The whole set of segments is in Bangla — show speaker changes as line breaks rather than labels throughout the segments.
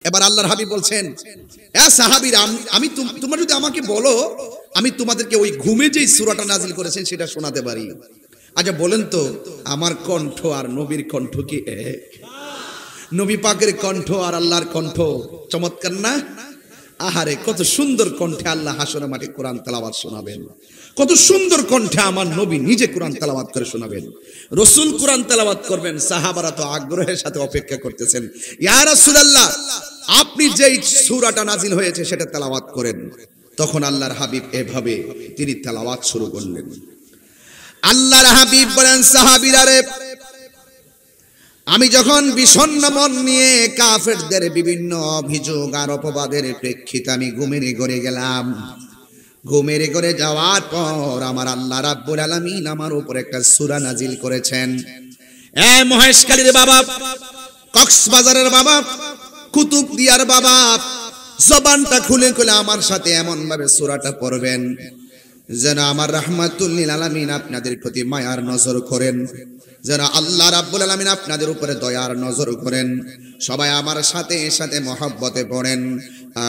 এবার আল্লাহর হাবিব বলছেন, এ সাহাবীরা, আমি তোমরা যদি আমাকে বলো, আমি তোমাদেরকে ওই ঘুমে যেই সূরাটা নাজিল করেছেন সেটা শোনাতে পারি। আচ্ছা বলেন তো, আমার কণ্ঠ আর নবীর কণ্ঠ কি এক? নবী পাকের কণ্ঠ আর আল্লাহর কণ্ঠ চমৎকার না? আহারে, কত সুন্দর কণ্ঠে আল্লাহ হাসরের মাঠে কোরআন তেলাওয়াত শোনাবেন, কত সুন্দর কণ্ঠে আমার নবী নিজে কোরআন তেলাওয়াত করে শোনাবেন, রাসূল কোরআন তেলাওয়াত করবেন। সাহাবারা তো আগ্রহের সাথে অপেক্ষা করতেছেন, ইয়া রাসূলুল্লাহ আপনি যেই সূরাটা নাজিল হয়েছে সেটা তেলাওয়াত করেন। তখন আল্লাহর হাবিব এভাবে তিনি তেলাওয়াত শুরু করলেন। আল্লাহর হাবিব বলেন, সাহাবীরা রে, আমি যখন বিষণ্ণ মন নিয়ে কাফেরদের বিভিন্ন অভিযোগ আর অপবাদের প্রেক্ষিতে আমি ঘুমের ঘরে গেলাম। ঘুমের ঘরে যাওয়ার পর আমার আল্লাহ রাব্বুল আলামিন আমার উপর একটা সূরা নাজিল করেছেন। এ মহেশখালীর বাবা, কক্সবাজারের বাবা, কুতুবদিয়ার বাবা, জবানটা খুলে খুলে আমার সাথে এমন ভাবে সূরাটা পড়বেন যেন আমার রাহমাতুল লিল আলামিন আপনাদের প্রতি মায়ার নজর করেন, যেন আল্লাহ রাব্বুল আলামিন আপনাদের উপরে দয়ার নজর করেন। সবাই আমার সাথে সাথে মহব্বতে পড়েন,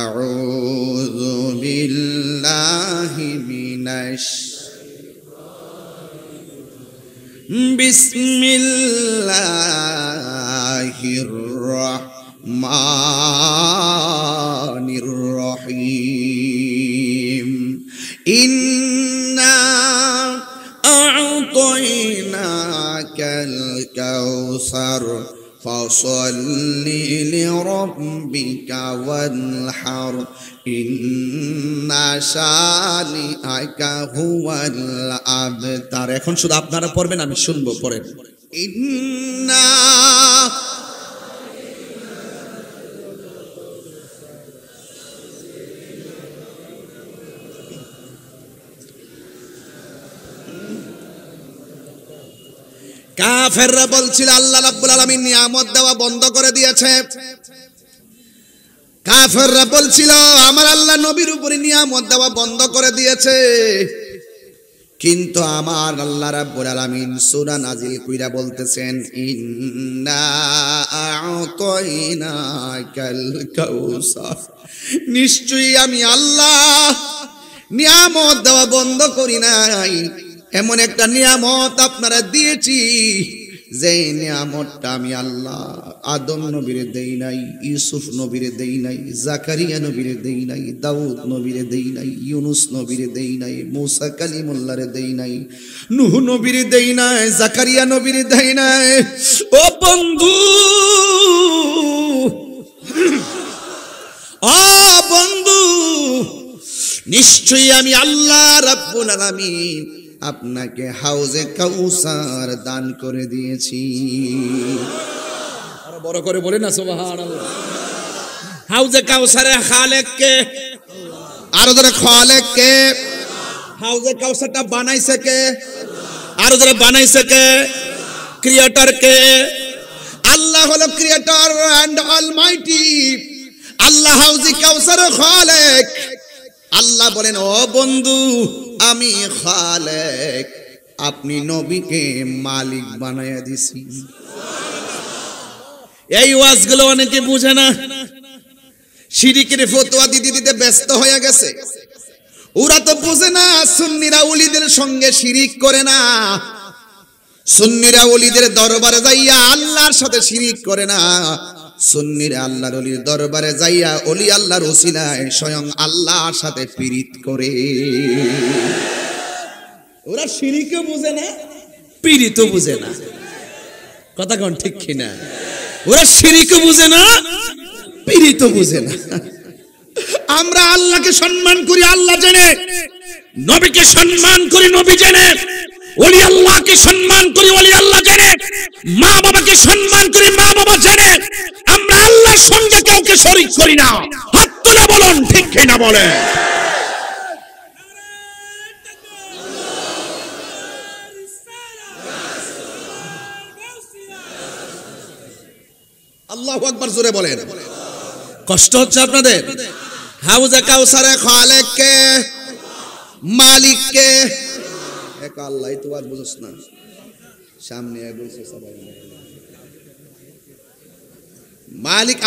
আউযু বিল্লাহি মিনাশ বিসমিল্লাহির রাহমানির রহিম। ইন্না আ'তাইনাকাল কাউসার ফাসাল্লি লিরাব্বিকা ওয়ানহার ইন্না শানিআকা হুয়াল আবতার। এখন শুধু আপনারা পড়বেন, আমি শুনবো, পড়েন। ইন্না কাফেররা বলছিল আল্লাহ রাব্বুল আলামিন নিয়ামত দেওয়া বন্ধ করে দিয়েছে। কাফেররা বলছিল আমার আল্লাহ নবীর উপরে নিয়ামত দেওয়া বন্ধ করে দিয়েছে। কিন্তু আমার আল্লাহ রাব্বুল আলামিন সূরা নাজিল কইরা বলতেছেন, ইন্না আ'তাইনাকাল কাউসার, নিশ্চয়ই আমি আল্লাহ নিয়ামত দেওয়া বন্ধ করি নাই। এমন একটা নিয়ামত আপনারা দিয়েছি যে নিয়ামতটা আমি আল্লাহ আদম নবীরে দেই নাই, ইউসুফ নবীরে দেই নাই, জাকারিয়া নবীরে দেই নাই, দাউদ নবীরে দেই নাই, ইউনুস নবীরে দেই নাই, মূসা কালিমুল্লাহরে দেই নাই, নূহ নবীরে দেই নাই, জাকারিয়া নবীরে দেই নাই। ও বন্ধু, ও বন্ধু, নিশ্চয়ই আমি আল্লাহ রাব্বুল আলামিন আপনাকে হাউজে কাউসার দান করে দিয়েছি। আরো বড় করে বলেন না সুবহানাল্লাহ। হাউজে কাউসারের খালেক কে? আরো ধরে খালেক কে? হাউজে কাউসারটা বানাইছে কে? আরো ধরে বানাইছে কে? ক্রিয়েটর কে? আল্লাহ হলো ক্রিয়েটর এন্ড অলমাইটি। আল্লাহ হাউজে কাউসারের খালেক। আল্লাহ বলেন, ও বন্ধু, আমি খালেক, আপনি নবীকে মালিক বানায়া দিছি। এই ওয়াজগুলো অনেকে বুঝে না, শিরকের ফতোয়া দিতে দিতে ব্যস্ত হয়ে গেছে। ওরা তো বুঝে না সুন্নিরা ওলিদের সঙ্গে শিরিক করে না, সুন্নিরা ওলিদের দরবারে যাইয়া আল্লাহর সাথে শিরিক করে না, সুন্নিরা আল্লাহর ওলির দরবারে যাইয়া ওলি আল্লাহর ওসিলায় স্বয়ং আল্লাহর সাথে পীড়িত করে। ওরা শিরিকও বুঝে না, পীড়িতও বুঝে না। কথা কোন ঠিক কিনা? ওরা শিরিকও বুঝে না, পীড়িতও বুঝে না। আমরা আল্লাহকে সম্মান করি আল্লাহ জেনে, নবীকে সম্মান করি নবী জেনে, ওলি আল্লাহকে সম্মান করি ওলি আল্লাহ জেনে, মা বাবাকে সম্মান করি মা বাবা জেনে। আমরা আল্লাহর সঙ্গে কাউকে শরীক করি না। হাত তুলে বলুন ঠিক কিনা বলে। আল্লাহু আকবার জোরে বলেন। কষ্ট হচ্ছে আপনাদের? হাউজে কাউসারে খালেক কে? মালিক কে? এক আল্লাহ। তো আর বুঝছ না, সামনে বলছে সবাই মালিক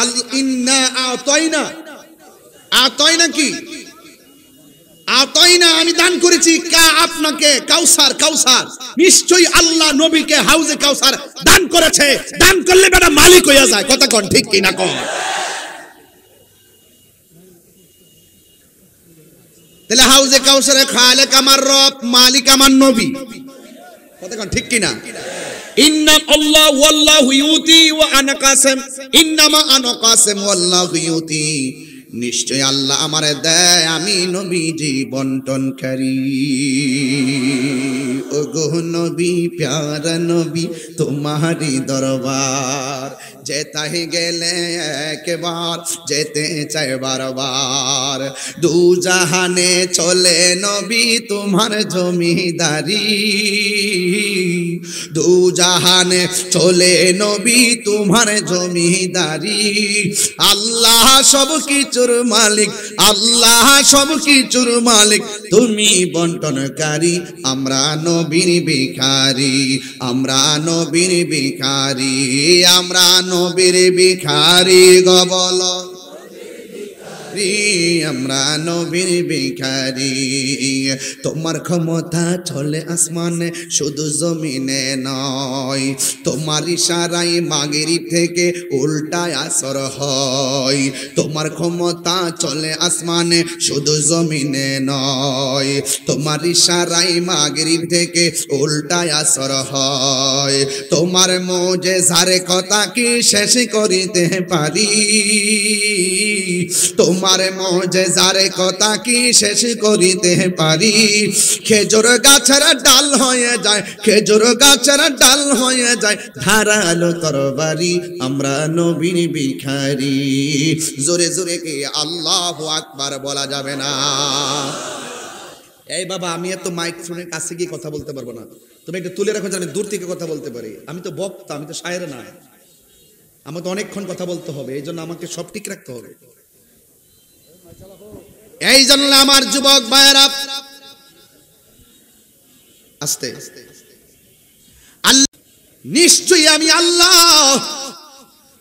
ইন্না আতাইনা, আতাইনা কি? আতাইনা আমি দান করেছি কা আপনাকে কাউসার, কাউসার নিশ্চয়ই আল্লাহ নবীকে হাউজে কাউসার দান করেছে। দান করলে বেটা মালিক হইয়া যায়, কথা কোন ঠিক কি না কোন? তাহলে হাউজে কাউসারে খালেক আমার রব, মালিক আমার নবী, কথা কোন ঠিক কি না? ইন্না আল্লাহ ওয়াল্লাহু ইউতি ওয়া আনা কাসিম, ইন্নামা আনা কাসিম ওয়াল্লাহু ইউতি, নিশ্চয় আল্লাহ আমারে দেয়, আমি নবীজি বন্টনকারী। ও গো নবী প্যারা নবী তোমারি দরবার, যেতে গেলে একবার যেতে চাই বারবার, দু জাহানে চলে নবী তোমার জমিদারি, দু জাহানে চলে নবী তোমার জমিদারি, আল্লাহ সব কিছুর মালিক, আল্লাহ সব কিছুর মালিক, তুমি বন্টনকারী, আমরা নবীর ভিখারি, আমরা নবীর ভিখারি, আমরা নবীর ভিখারি গো বলো, আমরা নবীর ভিখারি। তোমার ক্ষমতা চলে আসমানে শুধু জমিনে নয়, তোমার ইশারায় মাগরিব থেকে উল্টায় আসর হয়, তোমার ক্ষমতা চলে আসমানে শুধু জমিনে নয়, তোমার ইশারায় মাগরিব থেকে উল্টায় আসর হয়, তোমার মুজিজার কথা কি শেষ করিতে পারি, তোমার মুজিজার কথা কি শেষ করিতে পারি, খেজুর গাছের ডাল হয়ে যায়, খেজুর গাছের ডাল হয়ে যায় ধারালো তরবারি, আমরা নবীর ভিখারি। জোরে জোরে কি আল্লাহু আকবার বলা যাবে না? এই বাবা আমি এত মাইক্রোফোনের কাছে গিয়ে কথা বলতে পারবো না, তুমি একটু তুলে রাখো, আমি দূর থেকে কথা বলতে পারি। আমি তো বক্তা, আমি তো শায়ের না, আমাকে অনেকক্ষণ কথা বলতে হবে, এই জন্য আমাকে সব ঠিক রাখতে হবে। এই জন্য আমার যুবক ভাইয়েরা আস্তে আল্লাহ, নিশ্চয়ই আমি আল্লাহ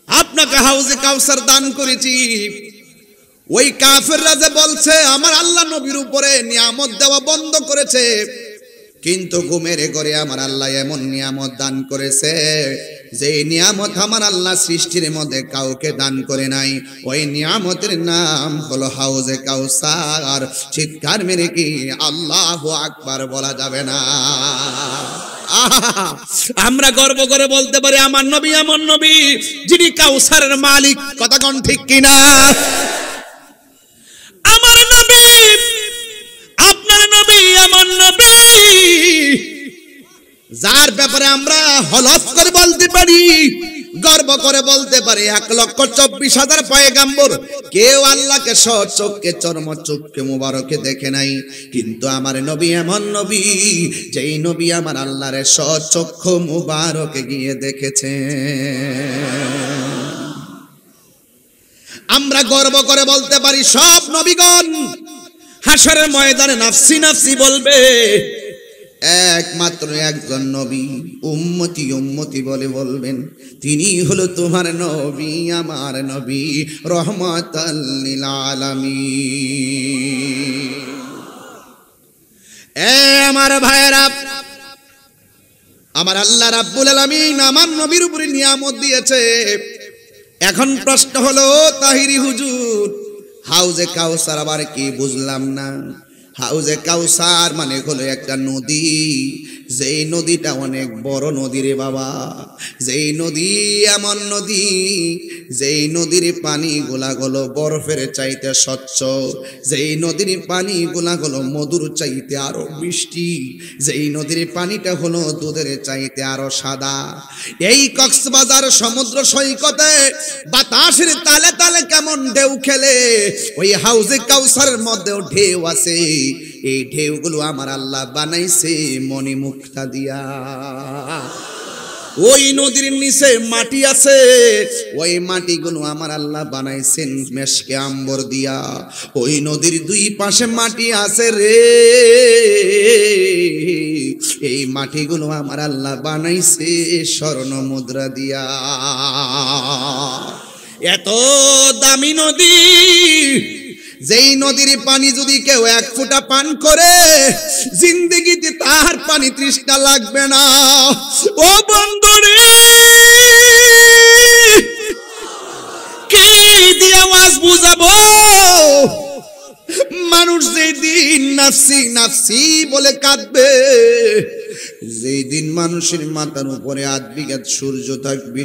আপনাকে হাউজে কাউসার দান করেছি। ওই কাফেররা যে বলছে আমার আল্লাহ নবীর উপরে নিয়ামত দেওয়া বন্ধ করেছে, কিন্তু ঘুমের ঘরে আমার আল্লাহ এমন নিয়ামত দান করেছে যে নিয়ামত আমার আল্লাহ সৃষ্টির মধ্যে কাউকে দান করে নাই। ওই নিয়ামতের নাম হলো হাউজে কাউসার। চিৎকার মেরে কি আল্লাহু আকবার বলা যাবে না? আমরা গর্ব করে বলতে পারি আমার নবী এমন নবী যিনি কাউসারের মালিক, কথা কোন ঠিক কিনা? আমার নবী, আপনার নবী এমন নবী যার ব্যাপারে আমরা হলফ করে বলতে পারি, গর্ব করে বলতে পারি 1,24,000 পয়গাম্বর কেউ আল্লাহকে সচক্ষে চর্ম চক্ষে মুবারকে দেখে নাই, কিন্তু আমার নবী এমন নবী যেই নবী আমার আল্লাহর সচক্ষে মুবারকে গিয়ে দেখেছে। আমরা গর্ব করে বলতে পারি সব নবীগণ হাসরের ময়দানে নাফসি নাফসি বলবে, একমাত্র একজন নবী উম্মতি উম্মতি বলে বলবেন, তিনি হলো তোমার নবী আমার নবী রহমাতাল লিল আলামিন। এ আমার ভাইয়েরা, আমার আল্লাহ রাব্বুল আলামিন আমার নবীর উপরে নিয়ামত দিয়েছে। এখন প্রশ্ন হলো তাহিরি হুজুর, হাউজে কাউসার আবার কি বুঝলাম না? হাউজে কাউসার মানে হলো একটা নদী, যেই নদীটা অনেক বড় নদী রে বাবা, যেই নদী এমন নদী যেই নদীর পানি গুলো বরফের চাইতে স্বচ্ছ, যেই নদীর পানি গুলো মধুর চাইতে আরো মিষ্টি, যেই নদীর পানিটা হলো দুধের চাইতে আরো সাদা। এই কক্সবাজার সমুদ্র সৈকতে বাতাসের তালে তালে কেমন ঢেউ খেলে, ওই হাউজে কাউসারের মধ্যেও ঢেউ আছে। এই ঢেউগুলো আমার আল্লাহ বানাইছে মনি মুক্তা দিয়া। ওই নদীর নিচে মাটি আছে, ওই মাটিগুলো আমার আল্লাহ বানাইছেন মেশকে আম্বর দিয়া। ওই নদীর দুই পাশে মাটি আছে রে, এই মাটিগুলো আমার আল্লাহ বানাইছে স্বর্ণ মুদ্রা দিয়া। এত দামি নদী, যেই নদীর পানি যদি কেউ এক ফোঁটা পান করে জিন্দেগিতে তার পানি তৃষ্ণা লাগবে না। ও বন্ধুরে, কি দিয়ে আওয়াজ বুঝাবো? মানুষ যেদিন নাফসি নাফসি বলে কাঁদবে, যেদিন মানুষের মাথার উপরে 8 বিঘা সূর্য থাকবে,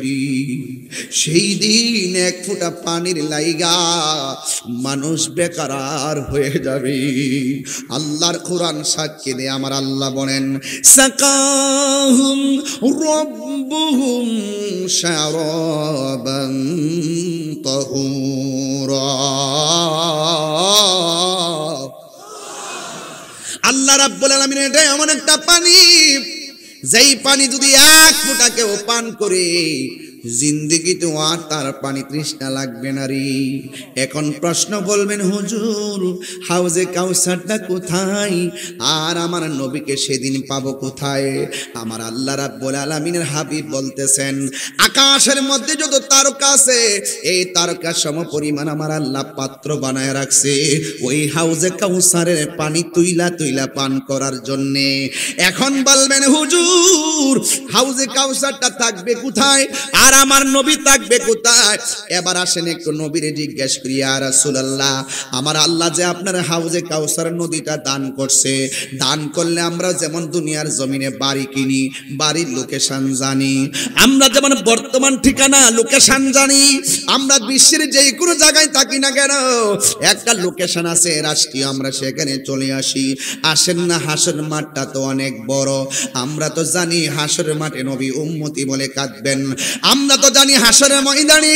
সেই দিন এক ফোঁটা পানির লাইগা মানুষ বেকার হয়ে যাবে। আল্লাহর কোরআন সাক্ষী দেয়, আমার আল্লাহ বলেন সাকাহুম রাব্বুহুম শারাবান তাহুরা। আল্লাহ রাব্বুল আলামিন এটা এমন একটা পানি, যেই পানি যদি এক ফোঁটা কেউ পান করে জিন্দেগিতে আর তার পানি তৃষ্ণা লাগবে না রে। এখন প্রশ্ন বলবেন, হুজুর হাউজে কাউসারটা কোথায়, আর আমার নবীকে সেদিন পাবো কোথায়? আমার আল্লাহ রাব্বুল আলামিনের হাবিব বলতেছেন, আকাশের মধ্যে যত তারকা আছে, এই তারকা সম পরিমাণ আমার আল্লাহ পাত্র বানায় রাখছে ওই হাউজে কাউসারের পানি তুইলা তুইলা পান করার জন্যে। এখন বলবেন, হুজুর হাউজে কাউসারটা থাকবে কোথায়, আর আমার নবী থাকবে কোথায়? এবার আসেন একটু নবীরে জিজ্ঞেস করি, ইয়া রাসূলুল্লাহ, আমার আল্লাহ যে আপনার হাউজে কাউসার নদীটা দান করছে, দান করলে আমরা যেমন দুনিয়ার জমিনে বাড়ি কিনি, বাড়ির লোকেশন জানি, আমরা যেমন বর্তমান ঠিকানা লোকেশন জানি, আমরা বিশ্বের যে কোনো জায়গায় থাকি না কেন একটা লোকেশন আছে রাষ্ট্রীয়, আমরা সেখানে চলে আসি। আসেন না, হাসরের মাঠটা তো অনেক বড়, আমরা তো জানি হাসরের মাঠে নবী উম্মতি বলে কাঁদবেন, আমরা তো জানি হাসরের ময়দানে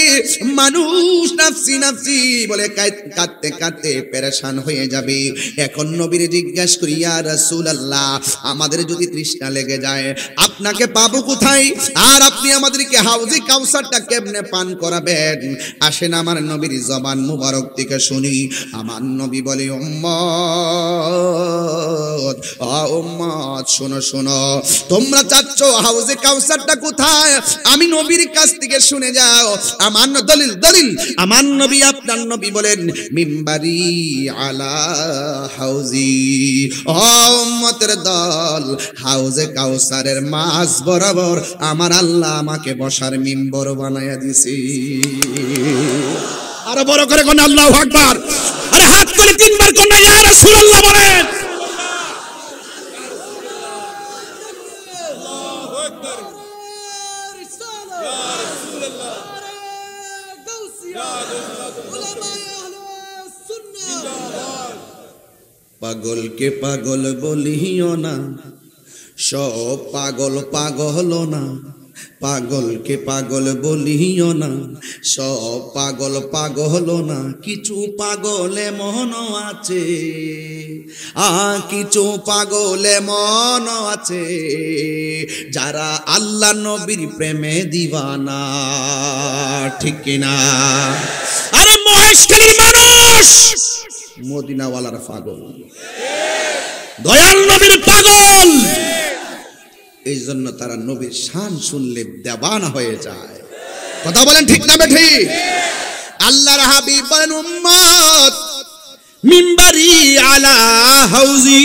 মানুষ নাফসি নাফসি বলে কাঁদতে কাঁদতে পেরেশান হয়ে যাবে। এখন নবীরে জিজ্ঞাসা করি, ইয়া রাসূলুল্লাহ, আমাদের যদি তৃষ্ণা লেগে যায় আপনাকে পাবো কোথায়, আর আপনি আমাদেরকে হাউজে কাউসারটা কেমনে পান করাবেন? আসেন আমার নবীর জবান মুবারক থেকে শুনি। আমার নবী বলে, উম্মত ও উম্মত, শোনো শোনো, তোমরা চাচ্ছ হাউজে কাউসারটা কোথায়, আমি নবীর কাছ থেকে শুনে যাও। আমার দলিল দলিল, আমার নবী আপনার নবী বলেন, মিম্বারি আলা হাউজি। ও উম্মতের দল, হাউজে কাউসারের মাঝ বরাবর আমার আল্লাহ আমাকে বসার মিম্বর বানায়া দিছি। আরো বড় করে কোন আল্লাহু আকবার, আরে হাত তুলে 3 বার কোন ইয়া রাসূলুল্লাহ বলেন। পাগলকে পাগল বলিও না, সব পাগল পাগল না, পাগলকে পাগল বলিও না, সব পাগল পাগল না, কিছু পাগল এমন আছে, কিছু পাগল এমন আছে যারা আল্লাহ নবীর প্রেমে দিওয়ানা, ঠিক কিনা? আরে মহেশখালীর মানুষ মদিনাওয়ালার পাগল, দয়াল নবীর পাগল, এই জন্য তারা নবীর শান শুনলে দেওয়ানা হয়ে যায়। কথা বলেন ঠিক না বেঠি? আল্লাহর হাবিব বলেন, উম্মত মিম্বারি আলা হাউজি,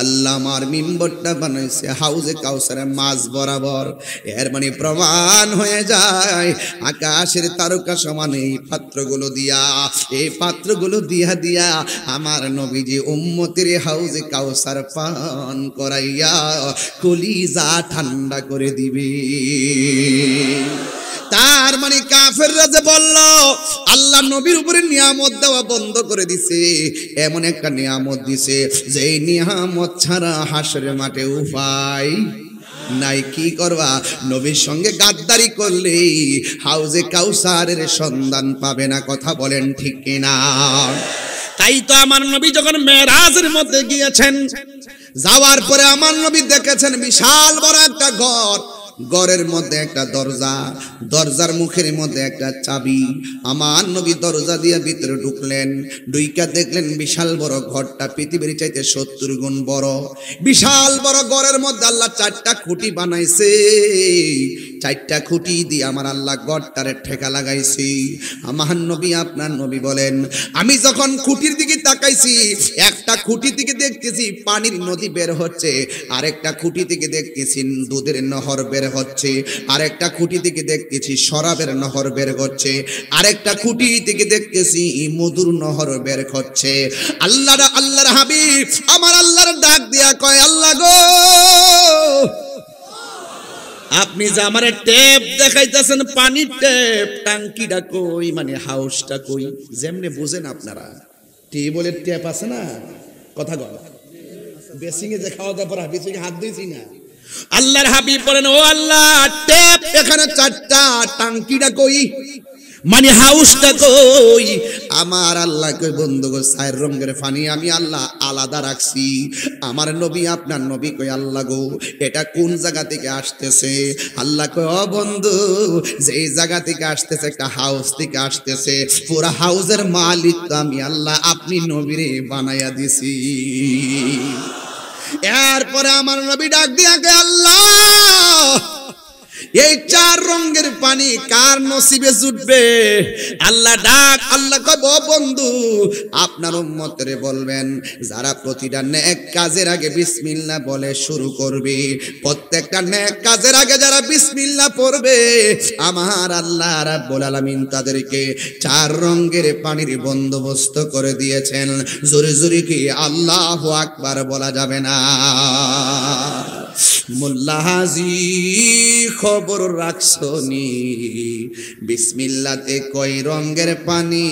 আল্লাহ আমার মিম্বরটা বানাইছে হাউজে কাউসারের মাঝ বরাবর। এর মানে প্রমাণ হয়ে যায় আকাশের তারকা সমান এই পাত্রগুলো দিয়া, এই পাত্রগুলো দিয়া দিয়া আমার নবীজি উম্মতের হাউজে কাউসার পান করাইয়া কলিজা ঠান্ডা করে দিবে। তার মানে কাফেররা যে বলল আল্লাহ নবীর উপরে নিয়ামত দেওয়া বন্ধ করে দিছে, এমন একটা নিয়ামত দিছে যে নিয়ামত ছাড়া হাসরের মাঠে উপায় নাই। কি করবা? নবীর সঙ্গে গাদ্দারি করলে হাউজে কাউসারের সন্ধান পাবে না। কথা বলেন ঠিক কিনা? তাই তো আমার নবী যখন মেরাজের মধ্যে গিয়েছেন, যাওয়ার পরে আমার নবী দেখেছেন বিশাল বড় একটা ঘর, ঘরের মধ্যে একটা দরজা, দরজার মুখের মধ্যে একটা চাবি। আমার নবী দরজা দিয়ে ভিতরে ঢুকলেন, ঢুইকা দেখলেন বিশাল বড় ঘরটা পৃথিবীর চাইতে 70 গুণ বড়। বিশাল বড় ঘরের মধ্যে আল্লাহ 4টা খুঁটি বানাইছে, 4টা খুঁটি দিয়ে আমার আল্লাহ ঘরটারে ঠেকা লাগাইছি। আমার নবী আপনার নবী বলেন, আমি যখন খুঁটির দিকে তাকাইছি, একটা খুঁটি থেকে দেখতেছি পানির নদী বের হচ্ছে, আরেকটা খুঁটি থেকে দেখতেছি দুধের নহর বের হচ্ছে, আরেকটা খুঁটি থেকে দেখতেছি শরাবের নহর বের হচ্ছে, আরেকটা খুঁটি থেকে দেখতেছি মধুর নহর বের হচ্ছে। আল্লাহর হাবিব আমার আল্লাহর ডাক দিয়া কয়, আল্লাহ গো, আপনি যে আমারে ট্যাপ দেখাইতেছেন, পানির ট্যাপ, টাঙ্কিটা কই, মানে হাউসটা কই? যেমনে বুঝেন আপনারা, টিউবওয়েলের ট্যাপ আছে না, কথা বল, বেসিংয়ে যে খাওয়া দাওয়ার পর বেসিংয়ে হাত দিয়েছি না। আল্লাহর হাবিব বলেন, ও আল্লাহ, ট্যাপ এখানে 4টা, টাঙ্কিটা কই, মানে হাউসটা কই? আমার আল্লাহ কই, বন্ধু গো, 4 রঙের পানি আমি আল্লাহ আলাদা রাখছি। আমার নবী আপনার নবী কই, আল্লাহ গো, এটা কোন জায়গা থেকে আসতেছে? আল্লাহ কই, ও বন্ধু, যে জায়গা থেকে আসতেছে একটা হাউস থেকে আসতেছে, পুরো হাউসের মালিক তো আমি আল্লাহ, আপনি নবীরে বানাইয়া দিছি। এরপরে আমার নবী ডাক দিয়া কয়, আল্লাহ, এই 4 রঙের পানি কার নসিবে জুটবে? আল্লাহ ডাক, আল্লাহ কয়, ও বন্ধু, আপনার উম্মতরে বলবেন যারা প্রতিটা নেক কাজের আগে বিসমিল্লাহ বলে শুরু করবে, প্রত্যেকটা নেক কাজের আগে যারা বিসমিল্লাহ পড়বে, আমার আল্লাহ রাব্বুল আলামিন তাদেরকে 4 রঙের পানির বন্দোবস্ত করে দিয়েছেন। জোরে জোরে কি আল্লাহু আকবার বলা যাবে না? মোল্লা হাজি খবর রাখছনি, বিসমিল্লাতে কয় রঙের পানি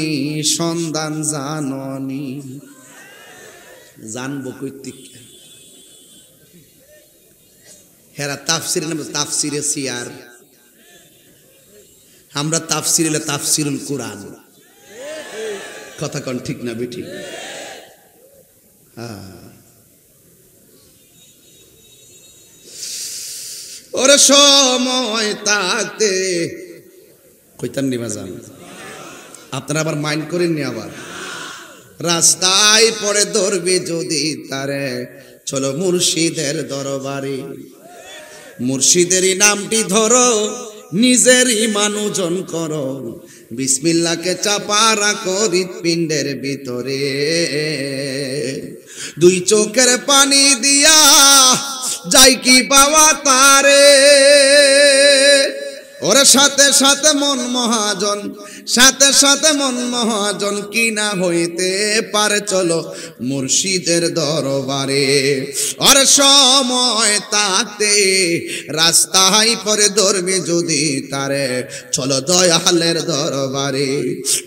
সন্ধান জাননি? জানবো কইতে হেরা তাফসির নাম, তাফসিরে সিয়ার, আমরা তাফসির হলে তাফসিরুল কুরআন। কথা কোন ঠিক না বেঠিক? হ্যাঁ, ওরে সময় তাতে কইতাম নিবা যান, আপনারা আবার মাইন্ড করেননি। আবার রাস্তায় পড়ে ধরবে যদি তারে, চলো মুর্শিদের দরবারে, মুর্শিদেরই নামটি ধরো, নিজের ইমান ওজন করো, বিসমিল্লাহকে চাপা রাখো হৃৎপিণ্ডের ভিতরে, 2 চোখের পানি দিয়া যাই কি পাওয়া তারে, ওরে সাথে সাথে মন মহাজন, সাথে সাথে মন মহাজন, কি না হইতে পারে চলো মুর্শিদের দরবারে। ওরে সময় তাতে রাস্তায় পরে ধরবে যদি তারে, চলো দয়ালের দরবারে,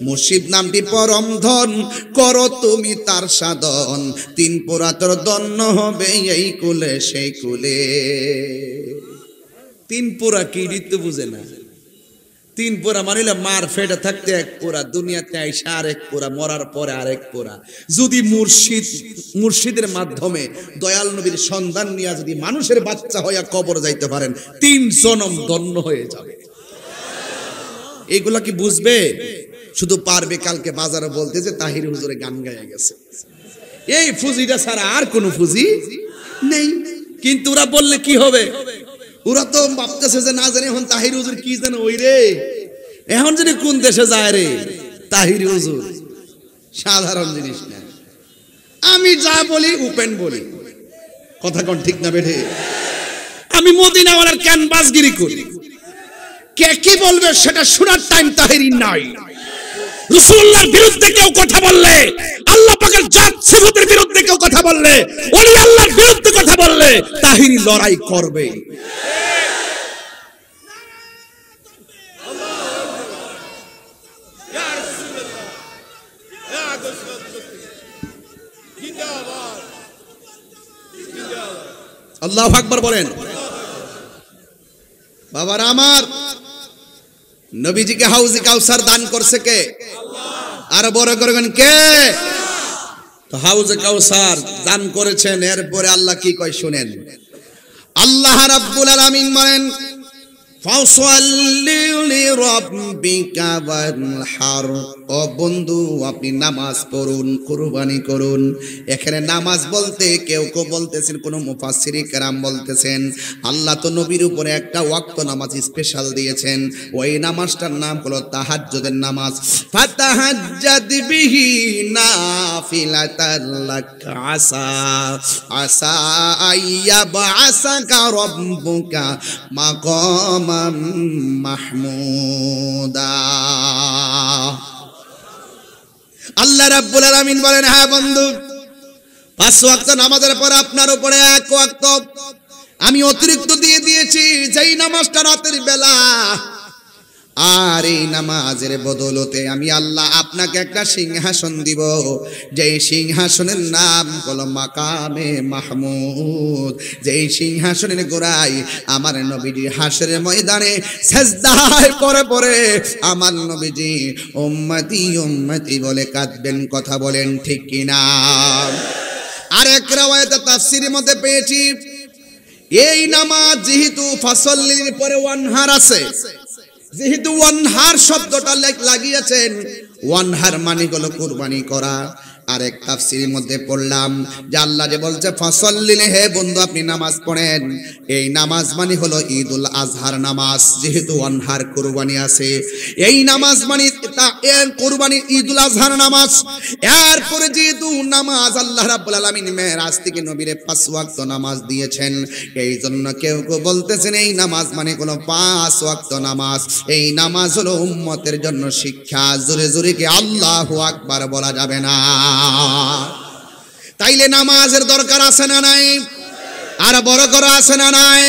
মুর্শিদ নামটি পরম ধন, করো তুমি তার সাধন, 3 পুরাতর দন্য হবে এই কুলে সেই কুলে। 3 পুরা কি দিতে বুঝে না? 3 পুরা মানিলে মার ফেটে থাকতে 1 পুরা, দুনিয়াতে আইসা আরেক পুরা, মরার পরে আরেক পুরা। যদি মুর্শিদের মাধ্যমে দয়াল নবীর সন্ধান নিয়ে যদি মানুষের বাচ্চা হইয়া কবর যাইতে পারেন, 3 জনম ধন্য হয়ে যাবে। এইগুলা কি বুঝবে? শুধু পারবে কালকে বাজারে বলতে যে তাহির হুজুরে গান গাইয়া গেছে। এই ফুজিটা ছাড়া আর কোনো ফুজি নেই। কিন্তু ওরা বললে কি হবে? ওরা তো ভাবতেছে যে না জানি এখন তাহির হুজুর কি জানে, ওই রে এখন জানি কোন দেশে যায় রে তাহির হুজুর। সাধারণ জিনিস না। আমি যা বলি ওপেন বলি, কথা কোন ঠিক না বেঠে? আমি মদিনাওয়ালার ক্যানভাসগিরি করি, কে কি বলবে সেটা শোনার টাইম তাহিরি নাই। রাসূলুল্লাহর বিরুদ্ধে কেউ কথা বললে, আল্লাহ পাকের জাত সিফাতের বিরুদ্ধে কেউ কথা বললে, ওলি আল্লাহর বিরুদ্ধে কথা বললে, তাহিরি লড়াই করবে। আল্লাহু আকবার বলেন। বাবারা আমার, নবীজিকে হাউজে কাউসার দান করছে কে? আর বড় করবেন কে? তো হাউজে কাউসার দান করেছেন। এরপরে আল্লাহ কি কয় শুনেন। আল্লাহ রাব্বুল আলামিন বলেন, ফাসাল্লি লিরাব্বিকা ওয়ানহার। ও বন্ধু, আপনি নামাজ পড়ুন, কুরবানি করুন। এখানে নামাজ বলতে কেউ কেউ বলতেছেন, কোন মুফাসসির কেরাম বলতেছেন আল্লাহ তো নবীর উপরে একটা ওয়াক্ত নামাজ স্পেশাল দিয়েছেন, ওই নামাজটার নাম হলো তাহাজ্জুদের নামাজ। ফাতাহাজ্জাদ বিহি নাফিলাতাল লাক আসা আসা আইয়াবআসাকা রাব্বুকা মাকামাম মাহমুদা। আল্লাহ রাব্বুল আলামিন বলেন, হ্যাঁ বন্ধু, 5 ওয়াক্ত নামাজের পর আপনার উপরে 1 ওয়াক্ত আমি অতিরিক্ত দিয়ে দিয়েছি, যেই নামাজটা রাতের বেলা। আর এই নামাজের বদলতে আমি আল্লাহ আপনাকে একটা সিংহাসন দিব, যেই সিংহাসনের নাম হলো মাকামে মাহমুদ। যেই সিংহাসনের গোড়ায় আমার নবীজি হাসরের ময়দানে সেজদায় পড়ে পড়ে আমার নবীজি উম্মতি উম্মতি বলে কাঁদবেন। কথা বলেন ঠিক কিনা? আরেক রাওয়ায়াতে তাফসীরের মধ্যে পেয়েছি, এই নামাজ যেহেতু ফাসল্লির পরে ওয়ানহার আছে, যেহেতু ওয়ানহার শব্দটা লাগিয়েছেন, ওয়ানহার মানে হলো কুরবানি করা। আরেক তাফসীরের মধ্যে পড়লাম যে আল্লাহ যে বলছে ফাসল্লি, হে বন্ধু আপনি নামাজ পড়েন, এই নামাজ মানে হলো ঈদুল আজহার নামাজ। যেহেতু ওয়ানহার কুরবানি আছে, এই নামাজ মানে কুরবানি ঈদুল আজহার নামাজ। এরপরে যেহেতু নামাজ আল্লাহ রাব্বুল আলামিন মেরাজ থেকে নবীরে 5 ওয়াক্ত নামাজ দিয়েছেন, এই জন্য কেউ কেউ বলতেছেন এই নামাজ মানে হলো 5 ওয়াক্ত নামাজ। এই নামাজ হলো উম্মতের জন্য শিক্ষা। জোরে জোরে কি আল্লাহু আকবার বলা যাবে না? তাইলে নামাজের দরকার আছে না নাই? আর বড় করে আছে না নাই?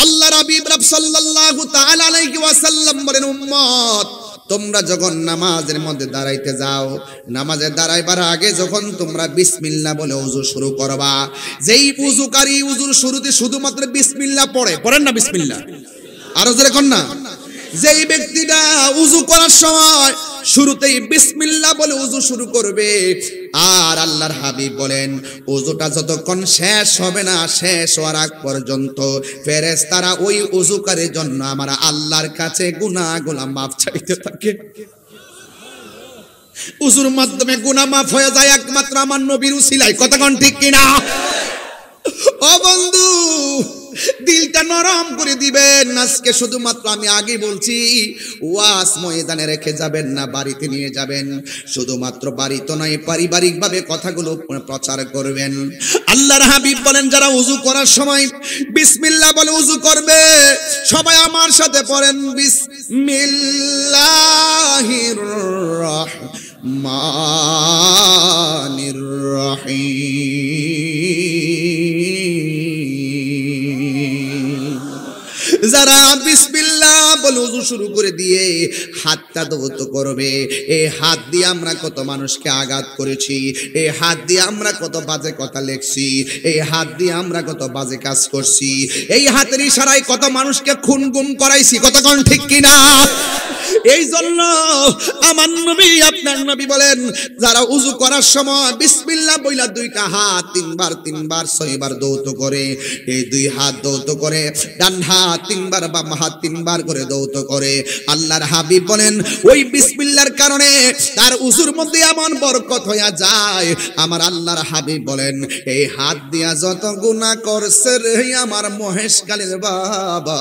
আল্লাহ রাব্বি সাল্লাল্লাহু তাআলা আলাইহি ওয়াসাল্লাম বলেন, উম্মত তোমরা যখন নামাজের মধ্যে দাঁড়াইতে যাও, নামাজে দাঁড়াইবার আগে যখন তোমরা বিসমিল্লাহ বলে ওযু শুরু করবা, যেই ওযুকারী ওযুর শুরুতে শুধুমাত্র বিসমিল্লাহ পড়েন না, বিসমিল্লাহ আরো জোরে কোন না, যেই ব্যক্তিটা ওযু করার সময় শুরুতেই বিসমিল্লাহ বলে ওযু শুরু করবে, আর আল্লাহর হাবিব বলেন ওযুটা যতক্ষণ শেষ হবে না, শেষ হওয়ার আগ পর্যন্ত ফেরেশতারা ওই ওযুকারীর জন্য আমার আল্লাহর কাছে গুনাহগুলো মাফ চাইতে থাকে। ওযুর মাধ্যমে গুনাহ মাফ হয়ে যায় একমাত্র আমার নবীর উসিলায়। কথা কোন ঠিক কিনা? ও বন্ধু, দিলটা নরম করে দিবেন। আজকে শুধুমাত্র আমি আগে বলছি, ওয়াজ ময়দানে রেখে যাবেন না, বাড়িতে নিয়ে যাবেন। শুধুমাত্র বাড়িতে নয়, পারিবারিকভাবে কথাগুলো প্রচার করবেন। আল্লাহর হাবিব বলেন যারা ওযু করার সময় বিসমিল্লাহ বলে ওযু করবে, সবাই আমার সাথে পড়েন, বিসমিল্লাহির রহমানির রহিম। যারা বিসমিল্লাহ বলে ওযু শুরু করে দিয়ে হাতটা ধৌত করবে, এই হাত দিয়ে আমরা কত মানুষকে আঘাত করেছি, এই হাত দিয়ে আমরা কত বাজে কথা লেখছি, এই হাত দিয়ে আমরা কত বাজে কাজ করছি, এই হাতের ইশারায় কত মানুষকে খুন গুম করাইছি। কথা কোন ঠিক কিনা? এই জন্য আমার নবী আপনার নবী বলেন যারা ওযু করার সময় বিসমিল্লাহ বইলা দুইটা হাত তিনবার 6বার দৌত করে, এই 2 হাত দৌত করে, ডান হাত 3বার, বাম হাত 3বার করে দৌত করে, আল্লাহর হাবিব বলেন ওই বিসমিল্লাহর কারণে তার ওযুর মধ্যে এমন বরকত হয়ে যায়। আমার আল্লাহর হাবিব বলেন এই হাত দিয়া যত গুনাহ করছে রে আমার মহেশকালীর বাবা,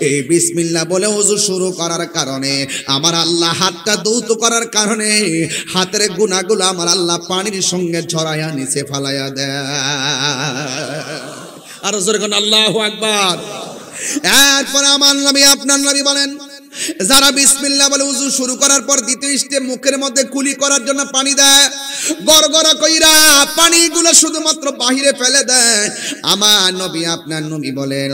এই বিসমিল্লাহ বলে ওযু শুরু করার কারণে, আমার আল্লাহ হাতটা দৌত করার কারণে হাতের গুনাহগুলো আমার আল্লাহ পানির সঙ্গে ঝরাইয়া নিচে ফালাইয়া দেয়। আর জোরে কোন আল্লাহু আকবার। এরপর আমার নবী আপনার নবী বলেন যারা বিসমিল্লাহ বলে ওযু শুরু করার পর দ্বিতীয় স্টেপ মুখের মধ্যে কুলি করার জন্য পানি দেয়, গড়গড়া কইরা পানিগুলো শুধুমাত্র বাহিরে ফেলে দেয়, আমার নবী আপনার নবী বলেন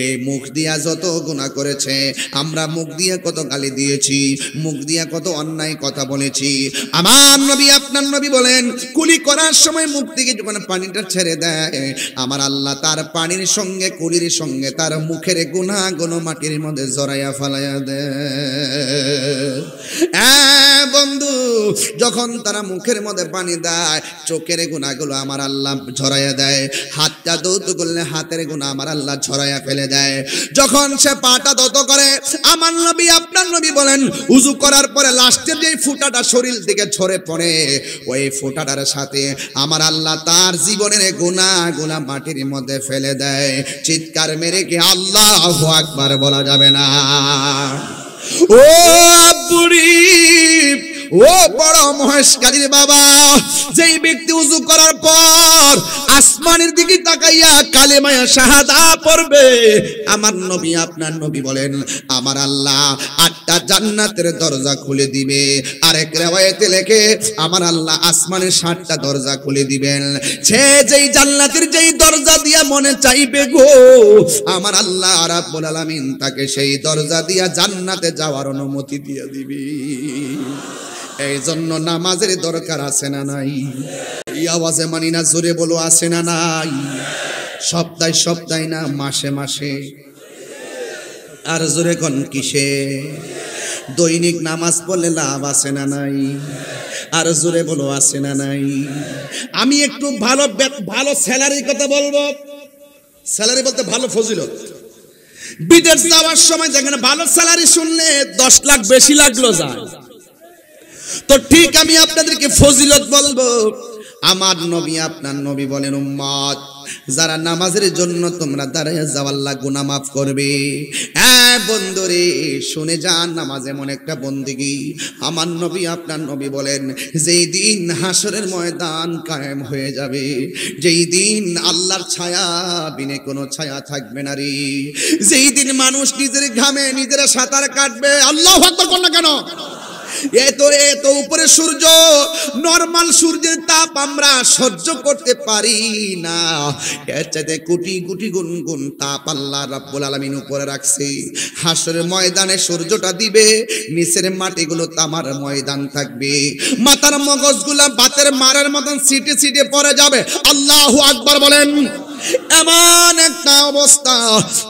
এই মুখ দিয়া যত গুনাহ করেছে, আমরা মুখ দিয়ে কত গালি দিয়েছি, মুখ দিয়ে কত অন্যায় কথা বলেছি, আমার নবী আপনার নবী বলেন কুলি করার সময় মুখ থেকে যখন পানিটা ছেড়ে দেয়, আমার আল্লাহ তার পানির সঙ্গে কুলির সঙ্গে তার মুখের গুনাহগুলো মাটির মধ্যে জড়াইয়া ফেলাইয়া দেয়। বন্ধু যখন তারা মুখের মধ্যে পানি দেয় চোখের গুনাহগুলো আমার আল্লাহ ঝরাইয়া দেয়, হাতটা দৌত করলে হাতের গুনাহ আমার আল্লাহ ঝরাইয়া ফেলে দেয়। যখন সে পাটা দত করে আমার নবী আপনার নবী বলেন উযু করার পরে লাস্টের যে ফুটাটা শরীর থেকে ঝরে পড়ে ওই ফুটাটার সাথে আমার আল্লাহ তার জীবনের গুনাহগুলো মাটির মধ্যে ফেলে দেয়। চিৎকার মেরে কি আল্লাহু আকবার বলা যাবে না? ও বুড়ি, ও বড় মহেশকারীর বাবা, যেই ব্যক্তি উযু করার পর আসমানের দিকে তাকাইয়া কালেমায়ে শাহাদা পড়বে আমার নবী আপনার নবী বলেন আমার আল্লাহ 8টা জান্নাতের দরজা খুলে দিবে। আরেক riwayate লেখে আমার আল্লাহ আসমানের 7টা দরজা খুলে দিবেন। সে যেই জান্নাতের যেই দরজা দিয়া মনে চাইবে গো আমার আল্লাহ রাব্বুল আলামিন তাকে সেই দরজা দিয়া জান্নাতে যাওয়ার অনুমতি দিয়ে দিবে। এই জন্য নামাজের দরকার আছে না নাই? এই আওয়াজে মানি না, জোরে বলো আছে না নাই? সপ্তাহে সপ্তাহে না মাসে মাসে, আর জোরে কোন কিসে? দৈনিক নামাজ পড়লে লাভ আছে না নাই? আর জোরে বলো আছে না নাই? আমি একটু ভালো ভালো স্যালারির কথা বলবো। স্যালারি বলতে ভালো ফজিলত। বিদেশ যাওয়ার সময় দেখেন ভালো স্যালারি শুনলে 10 লাখ বেশি লাগলো যায়। তো ঠিক আমি আপনাদেরকে ফজিলত বলবো। আমার নবী আপনার নবী বলেন উম্মত যারা নামাজের জন্য তোমরা দাঁড়ায় যাও আল্লাহ গুনাহ মাফ করবে। হ্যাঁ বন্ধুরে শুনে যান, নামাজ এমন একটা বন্দেগী। আমার নবী আপনার নবী বলেন যেই দিন হাসরের ময়দান কায়েম হয়ে যাবে, যেই দিন আল্লাহর ছায়া বিনে কোনো ছায়া থাকবে না রে, যেই দিন মানুষ নিজের ঘামে নিজের সাঁতার কাটবে। আল্লাহু আকবার কোন না কেন? এত উপরে সূর্য, নরমাল সূর্যের তাপ আমরা সহ্য করতে পারি না, এর চাইতে কোটি কোটি গুণ গুণ তাপ আল্লাহ রাব্বুল আলামিন উপরে রাখছে। হাসরের ময়দানে সূর্যটা দিবে, নিচের মাটিগুলো তামার ময়দান থাকবে, মাথার মগজগুলা বাতের মারের মতন সিটে সিটে পড়ে যাবে। আল্লাহু আকবার বলেন। এমন একটা অবস্থা,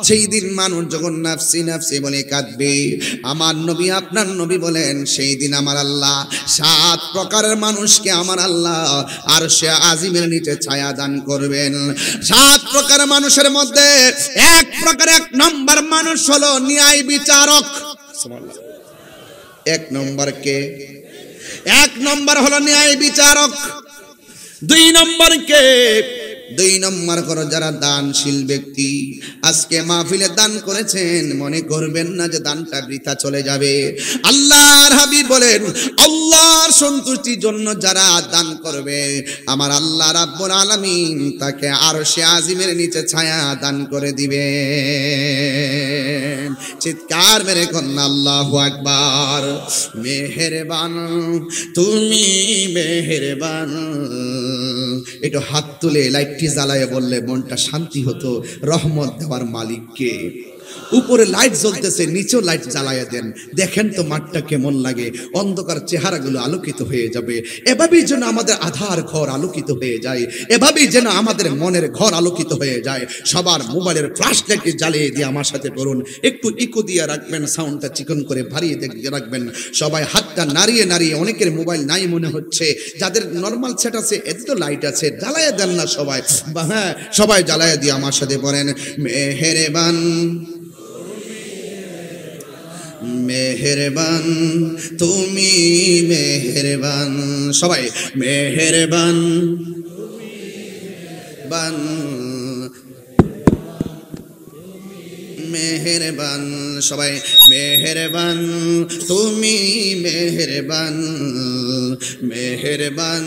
সেই দিন মানুষ যখন নাফসি নাফসি বলে কাঁদবে, আমার নবী আপনার নবী বলেন সেই দিন আমার আল্লাহ 7 প্রকারের মানুষকে আমার আল্লাহ আরশে আজিমের নিচে ছায়া দান করবেন। 7 প্রকারের মানুষের মধ্যে এক নম্বর মানুষ হলো ন্যায় বিচারক। এক নম্বর কে? 1 নম্বর হলো ন্যায় বিচারক। 2 নম্বর কে? 2 নম্বর হলো যারা দানশীল ব্যক্তি। আজকে মাহফিলে দান করেছেন, মনে করবেন না যে দানটা বৃথা চলে যাবে। আল্লাহর হাবিব বলেন আল্লাহর সন্তুষ্টির জন্য যারা দান করবে আমার আল্লাহ রাব্বুল আলামিন তাকে আরশে আজিমের নিচে ছায়া দান করে দিবে। চিৎকার মেরে কোন আল্লাহু আকবার। মেহেরবান তুমি মেহেরবান। একটু হাত তুলে লাইটটি জ্বালায় বললে মনটা শান্তি হতো। রহমত দেওয়ার মালিককে। উপরে লাইট জ্বলতেছে, নিচেও লাইট জ্বালায়া দেন, দেখেন তো মাঠটা কেমন লাগে। অন্ধকার চেহারাগুলো আলোকিত হয়ে যাবে। এভাবেই যেন আমাদের আধার ঘর আলোকিত হয়ে যায়, এভাবেই যেন আমাদের মনের ঘর আলোকিত হয়ে যায়। সবার মোবাইলের ফ্ল্যাশ লাইট জ্বালিয়ে দিয়ে আমার সাথে বলুন, একটু ইকো দিয়ে রাখবেন, সাউন্ডটা চিকন করে বাড়িয়ে রাখবেন। সবাই হাতটা নাড়িয়ে নাড়িয়ে, অনেকের মোবাইল নাই মনে হচ্ছে, যাদের নর্মাল সেট আছে এতে তো লাইট আছে, জ্বালায়া দেন না সবাই। হ্যাঁ সবাই জ্বালায়া দিয়ে আমার সাথে বলেন মেহেরবান মেহেরবান তুমি মেহেরবান। সবাই মেহেরবান বান মেহেরবান। সবাই মেহেরবান তুমি মেহেরবান, মেহেরবান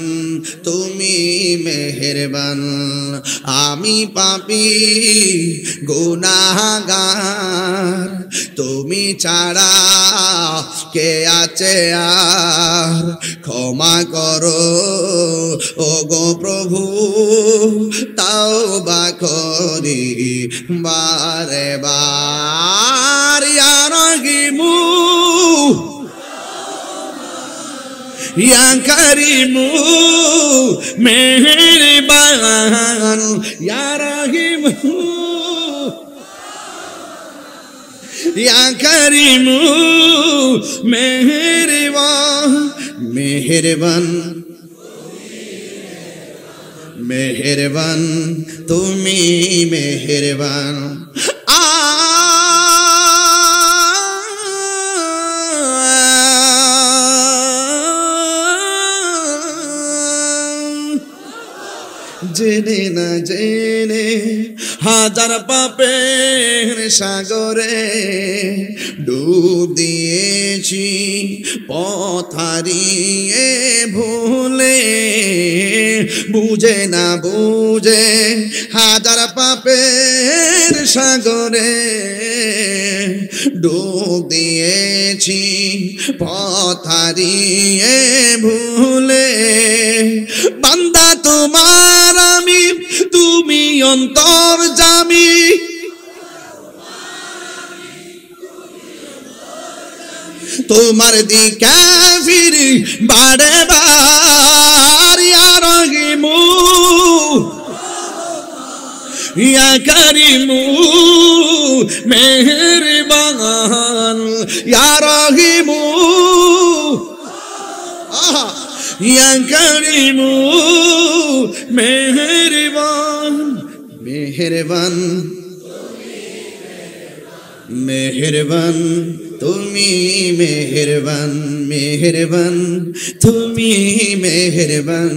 তুমি মেহেরবান। আমি পাপী গুনাহগার, তুমি ছাড়া কে আছে আর? ক্ষমা করো ও গো প্রভু, তাওবা করি বারে বার। ইয়া রহিমু ইয়া করিমু মেহেরবান। ইয়া রহিমু ইয়া করিমু মেহেরবান মেহেরবান মেহেরবান তুমি মেহেরবান জেনে না জেনে হাজার পাপের সাগরে ডুব দিয়েছি পথ হারিয়ে ভুলে বুঝে না বুঝে হাজার পাপের সাগরে ডুব দিয়েছি পথ হারিয়ে ভুলে বান্দা তোমার আমি তুমি অন্তর্যামী তোমার দিকে ফিরি বারে বার ইয়া রহিমু ইয়া কারিমু মেহেরবান ইয়া রহিমু ইয়া কারিমু মেহেরবান মেহেরবান মেহেরবান তুমি মেহেরবান মেহেরবান তুমি মেহেরবান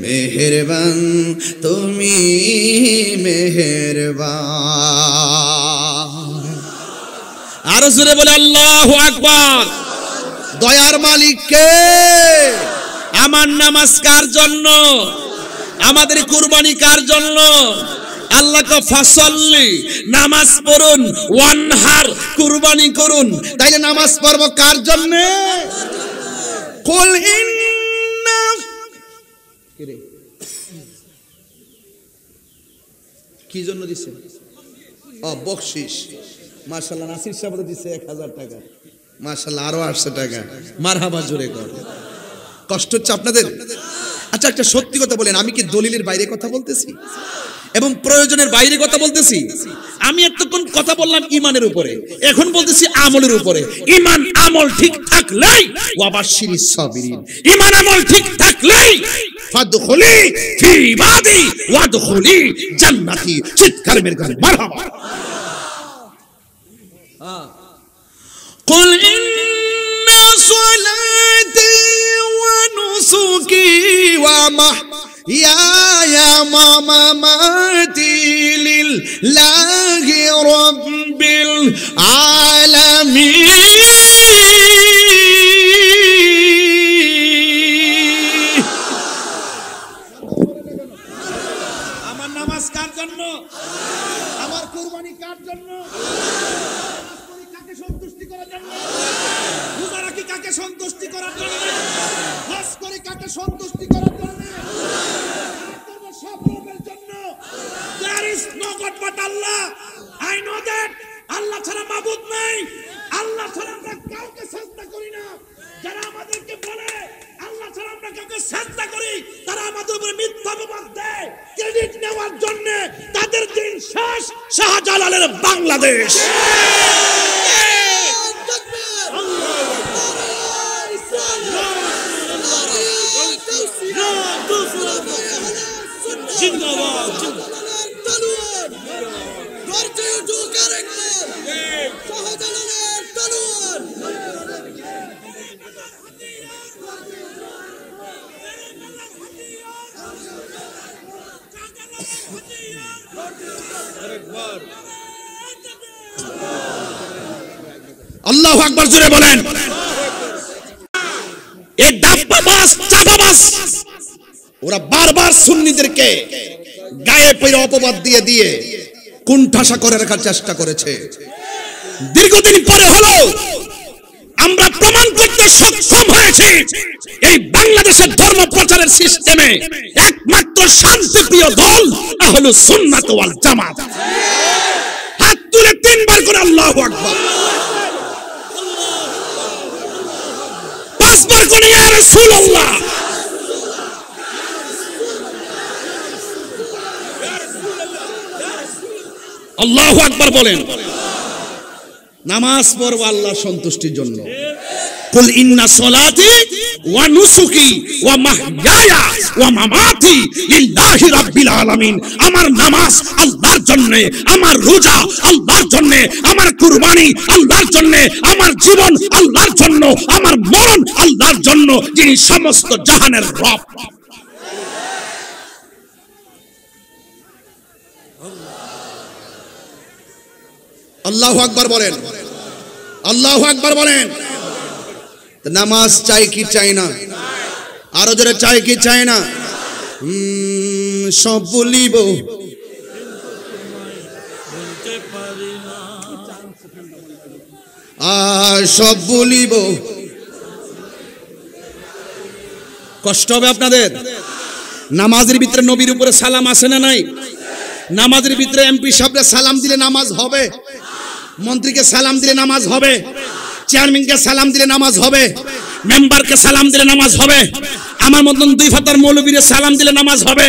মেহেরবান তুমি মেহেরবান আরো জোরে বলে আল্লাহু আকবার দয়ার মালিক কে আমার নামাজ কার জন্য আমাদের কুরবানি কার জন্য আল্লাহকে ফাসাল্লি নামাজ পড়ুন ওয়ানহার কুরবানি করুন তাইলে নামাজ পড়ব কার জন্য কুল ইন্না কি জন্য দিছে বকশিশ মাশাআল্লাহ নাসির সাহেব দিছে 1000 টাকা মাশাআল্লাহ আরো 800 টাকা মারহাবা জোরে কর কষ্ট হচ্ছে আপনাদের আচ্ছা একটা সত্যি কথা বলেন আমি কি দলিলের বাইরে কথা বলতেছি এবং প্রয়োজনের বাইরে কথা বলতেছি আমি এতক্ষণ কথা বললাম ঈমানের উপরে এখন বলতেছি আমলের উপরে ঈমান আমল ঠিক থাকলেই ওয়াবাশশিরিস সাবিরিন ঈমান আমল ঠিক থাকলেই ফাদখুলি ফি ইবাদি ওয়াদখুলি জান্নাতি চিৎকার মেরে বলেন মারহাবা কুল ইন্না সালাতি ওয়া নুসুকি ওয়া মাহইয়ায়া ওয়া মামাতি লিল্লাহি রাব্বিল আলামিন আমার নামাজ কার জন্য আমার কুরবানি কার জন্য সন্তুষ্টি করার জন্য রোজা রাখি কাকে সন্তুষ্টি করার জন্য হজ করি কাকে সন্তুষ্টি করার জন্য সব রবের জন্য there is no god but Allah I know that আল্লাহ ছাড়া মাবুদ নাই আল্লাহ ছাড়া আমরা কাউকে সাজদা করি না যারা আমাদেরকে বলে আল্লাহ ছাড়া আমরা কাউকে সাজদা করি তারা আমাদের উপরে মিথ্যা অপবাদ দেয় ক্রেডিট নেওয়ার জন্য তাদের দিন শেষ শাহজালালের বাংলাদেশ জিন্দাবাদ শাহজালালের তলোয়ার আল্লাহু আকবার জোরে বলেন এই ডাব্বাবাজ চাঁদাবাজ ওরা বারবার সুন্নিদেরকে গায়ে পড়ে অপবাদ দিয়ে দিয়ে কুণ্ঠাসা করে রাখার চেষ্টা করেছে দীর্ঘদিন পরে হলো আমরা প্রমাণ করতে সক্ষম হয়েছি এই বাংলাদেশের ধর্ম প্রচারের সিস্টেমে একমাত্র শান্তিপ্রিয় দল আহলুস সুন্নাত ওয়াল জামাত হাত তুলে তিনবার করে আল্লাহু আকবার পাঁচবার করে ইয়া রাসূলুল্লাহ আল্লাহু আকবার বলেন নামাজ পড়ব আল্লাহর সন্তুষ্টির জন্য
কুল ইন্না সলাতি ওয়া নুসুকি ওয়া মাহইয়ায়া ওয়া মামাতি লিল্লাহি রাব্বিল আলামিন। আমার নামাজ আল্লাহর জন্য, আমার রোজা আল্লাহর জন্য, আমার কুরবানি আল্লাহর জন্য, আমার জীবন আল্লাহর জন্য, আমার মরণ আল্লাহর জন্য, যিনি সমস্ত জাহানের রব।
আল্লাহু আকবার বলেন, আল্লাহু আকবার বলেন। নামাজ চাই কি চাই না? আরো জোরে চাই কি চাই না? সব বলিব সব বলিব।
কষ্ট হবে আপনাদের। নামাজের ভিতরে নবীর উপরে সালাম আসে না নাই? নামাজের ভিতরে এমপি সাহেবকে সালাম দিলে নামাজ হবে, মন্ত্রীকে সালাম দিলে নামাজ হবে, চেয়ারম্যানকে সালাম দিলে নামাজ হবে, মেম্বারকে সালাম দিলে নামাজ হবে, আমার মতন দুই ফাতার মৌলবীরে সালাম দিলে নামাজ হবে।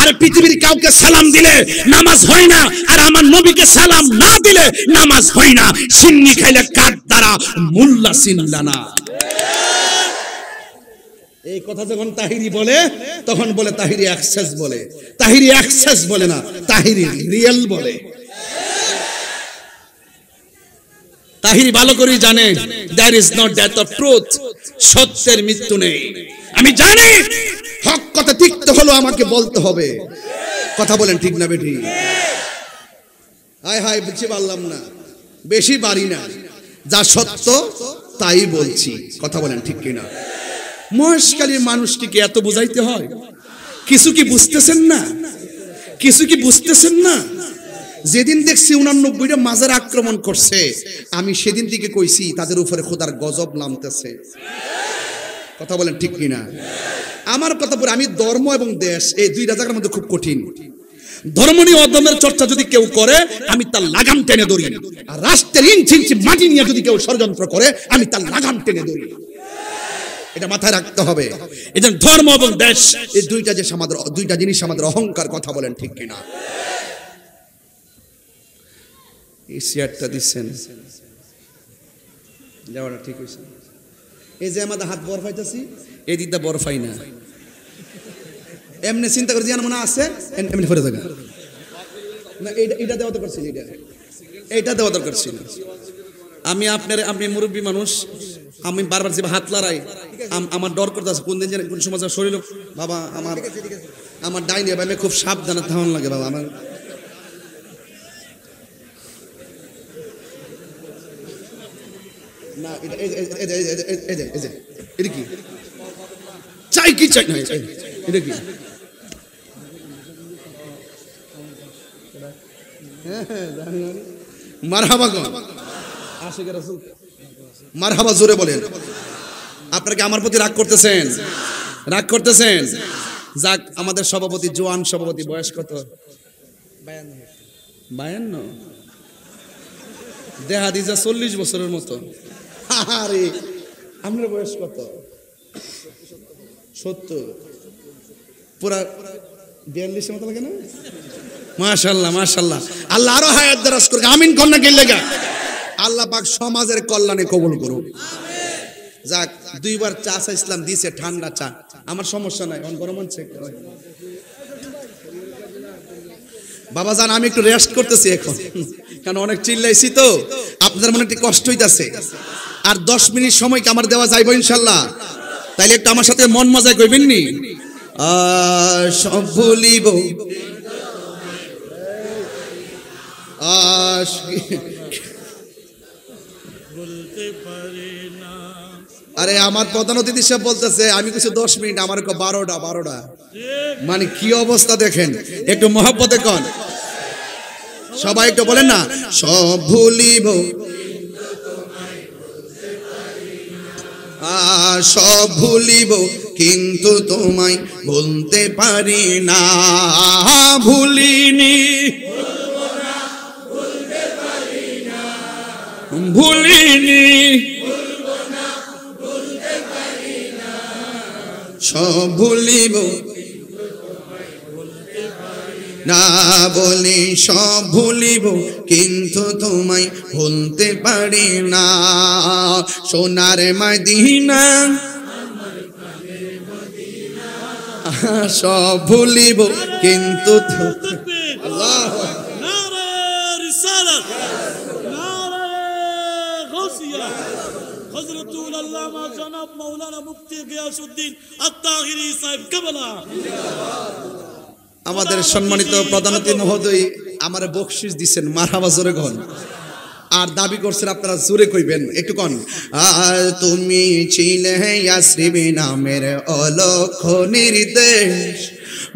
আর পৃথিবীর কাউকে সালাম দিলে নামাজ হয় না, আর আমার নবীকে সালাম না দিলে নামাজ হয় না। সিন্নি খাইলে কাঠ দ্বারা, মোল্লা সিল্লা না।
এই কথা যখন তাহিরি বলে তখন বলে তাহিরি অ্যাক্সেস বলে, তাহিরি অ্যাক্সেস বলে না, তাহিরি রিয়েল বলে।
তাহিরি ভালো করে জানে there is no death of truth, সত্যের মৃত্যু নেই। আমি জানি
হক কথা তিক্ত হলো আমাকে বলতে হবে। কথা বলেন ঠিক না বেঠি? হায় হায় বুঝতে পারলাম না, বেশি বাড়ি না, যা সত্য তাই বলছি। কথা বলেন ঠিক কিনা?
মহেশখালীর মানুষটিকে এত বুঝাইতে হয়? কিছু কি বুঝতেছেন না? কিছু কি বুঝতেছেন না?
যেদিন দেখছি 89টা মাজার আক্রমণ করছে, আমি সেদিন থেকে কইছি তাদের উপরে খোদার গজব নামতেছে। কথা বলেন ঠিক কিনা? আমার কথা পরে আমি ধর্ম এবং দেশ এই দুইটা জায়গার মধ্যে খুব কঠিন।
ধর্ম নিয়ে অধর্মের চর্চা যদি কেউ করে আমি তার লাগাম টেনে ধরি,
আর রাষ্ট্রের ইঞ্চি ইঞ্চি মাটি নিয়ে যদি কেউ ষড়যন্ত্র করে আমি তার লাগাম টেনে ধরি। এটা মাথায় রাখতে হবে।
এই যে ধর্ম এবং দেশ,
এই দুইটা জিনিস আমাদের অহংকার। কথা বলেন ঠিক কিনা? এই চেয়ারটা দিচ্ছেন, যাওয়াটা ঠিক হয়েছে। এই যে আমাদের হাত বরফ পাইতেছি, এই দিকটা বরফ পাই না, এমনি চিন্তা করে যে মনে আছে এমনি ফেরে থাকা না। এটা দেওয়া দরকার ছিল, এটা দেওয়া দরকার ছিল।
আপনি মুরব্বী মানুষ, আমি বারবার যে হাত লড়াই, আমার ডর করতে আছে কোন দিন যেন কোন সময় শরীর।
বাবা আমার ডাইনি আমি খুব সাবধানে থাকুন লাগে বাবা। আমার না এটা কি চাই কি চাই না, এটা কি মারহাবা গো, মারহাবা জোরে বলেন। আপনারা কি আমার প্রতি রাগ করতেছেন? রাগ করতেছেন? যাক, আমাদের সভাপতি, জোয়ান সভাপতি, বয়স কত? 52। দেখা দিজা 40 বছরের মতো। আরে আপনার বয়স কত? 70। পুরা 42 মতো লাগে না? মাশাআল্লাহ মাশাআল্লাহ। আল্লাহ আরো হায়াত দারাজ করুক। আমিন কন্যা কে লাগা। আল্লাহ পাক সমাজের কল্যাণে কবুল করুন। যাক, দুইবার চা ইসলাম দিয়েছে, ঠান্ডা চা, আমার সমস্যা নাই, এখন গরম আনছে। বাবা জান, আমি একটু রেস্ট করতেছি এখন, কারণ অনেক চিল্লাইছি তো, আপনাদের মনে একটু কষ্ট হইতাছে। আর 10 মিনিট সময় কি আমার দেওয়া যাইব ইনশাল্লাহ? তাইলে একটু আমার সাথে মন মজায় কইবেন নি? সব ভুলিব, আরে আমার প্রধান অতিথি সাহেব বলতেছে, আমি কিছু 10 মিনিট, আমার 12টা। মানে কি অবস্থা দেখেন, একটু মহব্বতে কন সবাই, একটু বলেন না, সব ভুলিব, সব ভুলিব কিন্তু তোমায় ভুলতে পারি না। ভুলিনি, ভুলিনি, সব ভুলিব না বলি সব ভুলিব কিন্তু তোমায় ভুলতে পারি না সোনার মদিনা সব ভুলিব কিন্তু আল্লাহ
নারে রিসালাত নারে গাউসিয়া হযরতুল আল্লামা জনাব মাওলানা মুফতি গিয়াসউদ্দিন আত-তাহিরি সাহেব কেবলা
আমাদের সম্মানিত প্রধান অতিথি মহোদয় আমার বকশিশ দিচ্ছেন মারহাবা জোরে গন আর দাবি করছেন আপনারা জোরে কইবেন একটু কন আর তুমি ছিলে ইয়াসরিব নামের অলক্ষ নির্দেশ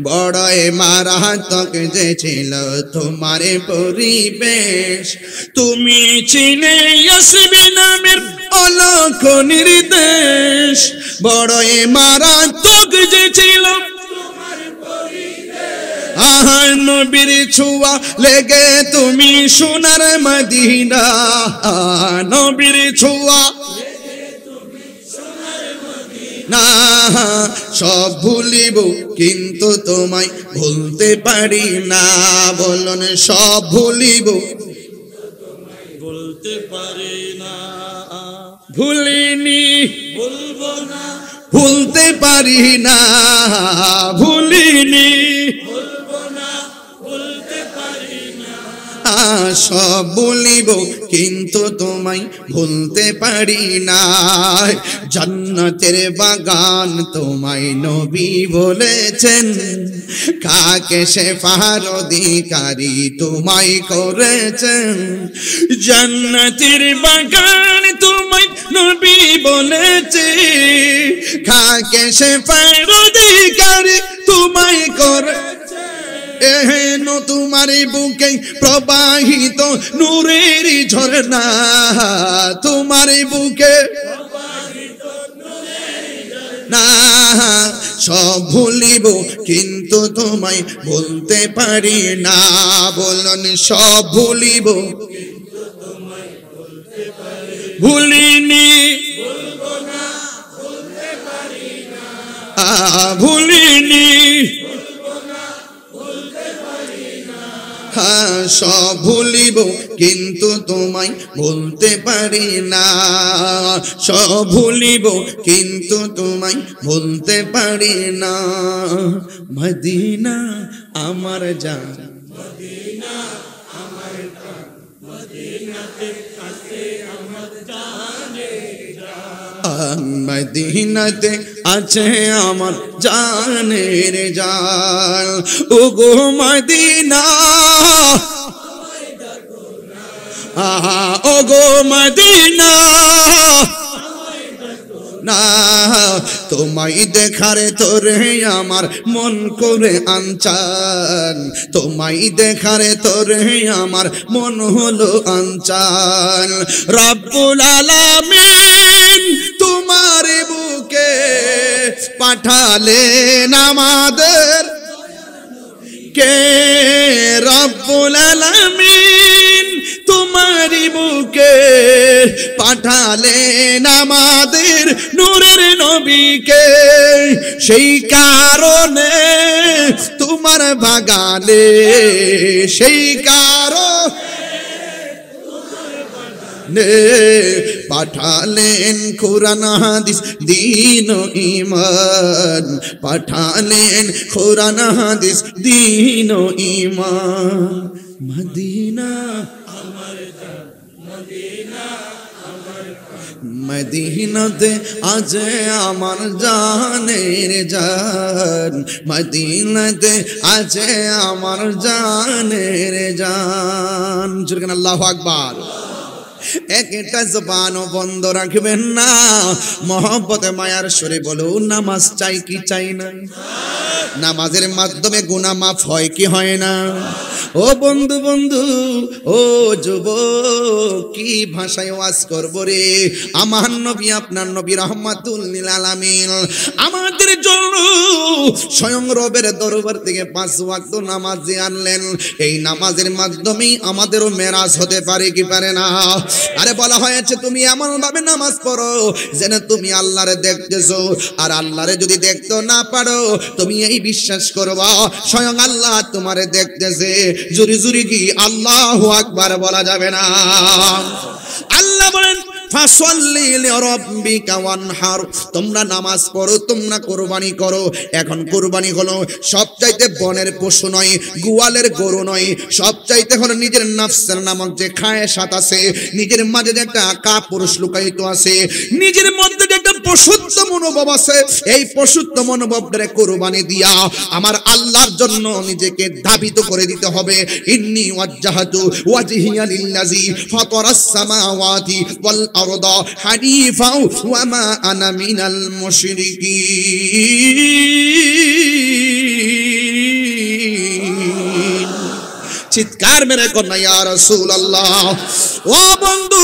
বড় মারাত্মক যে ছিল তোমার পরিবেশ তুমি ছিলে ইয়াসরিব নামের অলক্ষ নির্দেশ বড় মারাত্মক যে ছিল আহার নবীর ছোঁয়া লেগে তুমি সোনার মদিনা নবীর ছোঁয়া না সব ভুলিব কিন্তু তোমায় ভুলতে পারি না বলুন সব ভুলিব
বলতে পারি না
ভুলিনি
বলবো না
ভুলতে পারি না ভুলিনি
বলবো না বলতে পারি না
সব বলিব কিন্তু তোমায় ভুলতে পারি না জান্নাতের বাগান তোমায় নবী বলেছেন কাকে শেফার অধিকারী তোমায় করেছেন জান্নাতের বাগান তোমায় নবী বলেছে কাকে শেফার অধিকারী তোমায় করেছে এহেন তোমার বুকে প্রবাহিত নূরের ঝরনা তোমার বুকে না সব ভুলিব কিন্তু তোমায় বলতে পারি না বলুন সব ভুলিব ভুলিনি ভুলিনি সব ভুলিব কিন্তু তোমায় ভুলতে পারি না সব ভুলিব কিন্তু তোমায় ভুলতে পারি না মদিনা আমার জান
মদিনা আমার প্রাণ মদিনাতে আছে আমার জানে
মদিনাতে আছে আমার জানের জান ওগো মদিনা ওগো মদিনা না তোমায় দেখারে তোরে আমার মন করে আনচান তোমায় দেখারে তোরে আমার মন হলো আনচান রব্বুল আলামিন তোমার বুকে পাঠালেন আমাদের কে রব্বুল আলামিন তোমারি বুকে পাঠালেন আমাদের নূরের নবীকে সেই কারণে তোমার বাগানে সেই কারণে পাঠালেন কোরআন হাদিস দ্বীন ও ঈমান পাঠালেন কোরআন হাদিস দ্বীন ও ঈমান মদিনা আমার জান মদিনা আমার মদিনাতে আছে আমার জানের জান মদিনাতে আছে আমার জানের জান জোরে কেন আল্লাহু আকবার একটা জবানও বন্ধ রাখবেন না মহব্বতে মায়ার সুরে বলুন নামাজ চাই কি চাই না নামাজের মাধ্যমে গুনাহ মাফ হয় কি হয় না ও বন্ধু বন্ধু ও যুবক কি ভাষায় ওয়াজ করব রে আমার নবী আপনার নবী রাহমাতুল লিল আলামিন আমাদের জন্য স্বয়ং রবের দরবার থেকে 5 ওয়াক্ত নামাজ আনলেন। এই নামাজের মাধ্যমেই আমাদেরও মেরাজ হতে পারে কি পারে না? আরে বলা হয়েছে তুমি এমন ভাবে নামাজ পড়ো যেন তুমি আল্লাহরে দেখতেছো, আর আল্লাহরে যদি দেখতে না পারো তুমি এই বিশ্বাস করবা স্বয়ং আল্লাহ তোমারে দেখতেছে। জুরি জুরি কি আল্লাহু আকবার বলা যাবে না? আল্লাহ বলেন ফাসাল্লি লিরাব্বিকা ওয়ানহার, তোমরা নামাজ পড়ো, তোমরা কুরবানি করো। এখন কুরবানি হলো সবচাইতে বনের পশু নয়, গোয়ালের গরু নয়, সবচাইতে হলো নিজের নফসের নামক যে খায়েশাত আছে, নিজের মাঝে যে একটা কাপুরুষ লুকায়িত আছে, নিজের মধ্যে যে একটা পশুত্ব মনোভাব আছে, এই পশুত্ব মনোভাবটারে কুরবানি দিয়া আমার আল্লাহর জন্য নিজেকে দাবিত করে দিতে হবে। ইন্নী ওয়াজ্জাহাতু ওয়াজহিয়া লিল্লাযী ফাতারাস সামাওয়াতি ওয়াল আরদা হানিফা ওয়া মা আনা মিনাল মুশরিকিন। চিৎকার মেরে কন্যা ইয়া রাসূলুল্লাহ। ও বন্ধু,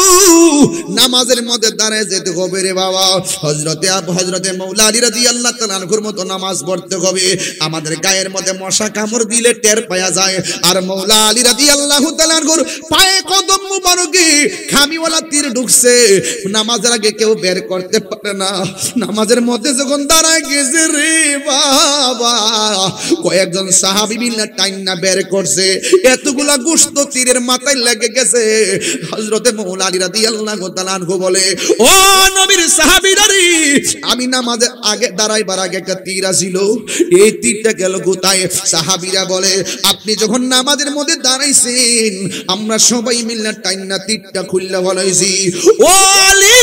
নামাজের মধ্যে দাঁড়ায় যেতে হবে রে বাবা। হযরতে মাওলা আলী রাদিয়াল্লাহু তাআলা আনহুর মতো নামাজ পড়তে হবে। আমাদের গায়ের মধ্যে মশা কামড় দিলে টের পাওয়া যায়, আর মাওলা আলী রাদিয়াল্লাহু তাআলা আনহুর পায়ে কদম মুবারকে খামিওয়ালা তীর ঢুকছে, নামাজের আগে কেউ বের করতে পারে না। নামাজের মধ্যে যখন দাঁড়ায় গেছে রে বাবা, কয়েকজন সাহাবী মিলে টাইনা বের করছে, এতগুলা গোশত তীরের মাথায় লেগে গেছে। হযরতে মাওলা আলী রাদিয়াল্লাহু তাআলা আনহু বলে, ও নবীর সাহাবীরা, আমি নামাজের আগে দাঁড়াইবার আগে একটা তীর আসিল, এই তীরটা গেল কোথায়? সাহাবীরা বলে, আপনি যখন নামাজের মধ্যে দাঁড়াইছেন আমরা সবাই মিলে টাইনা তীরটা খুললা বলাইছি। ও আলী,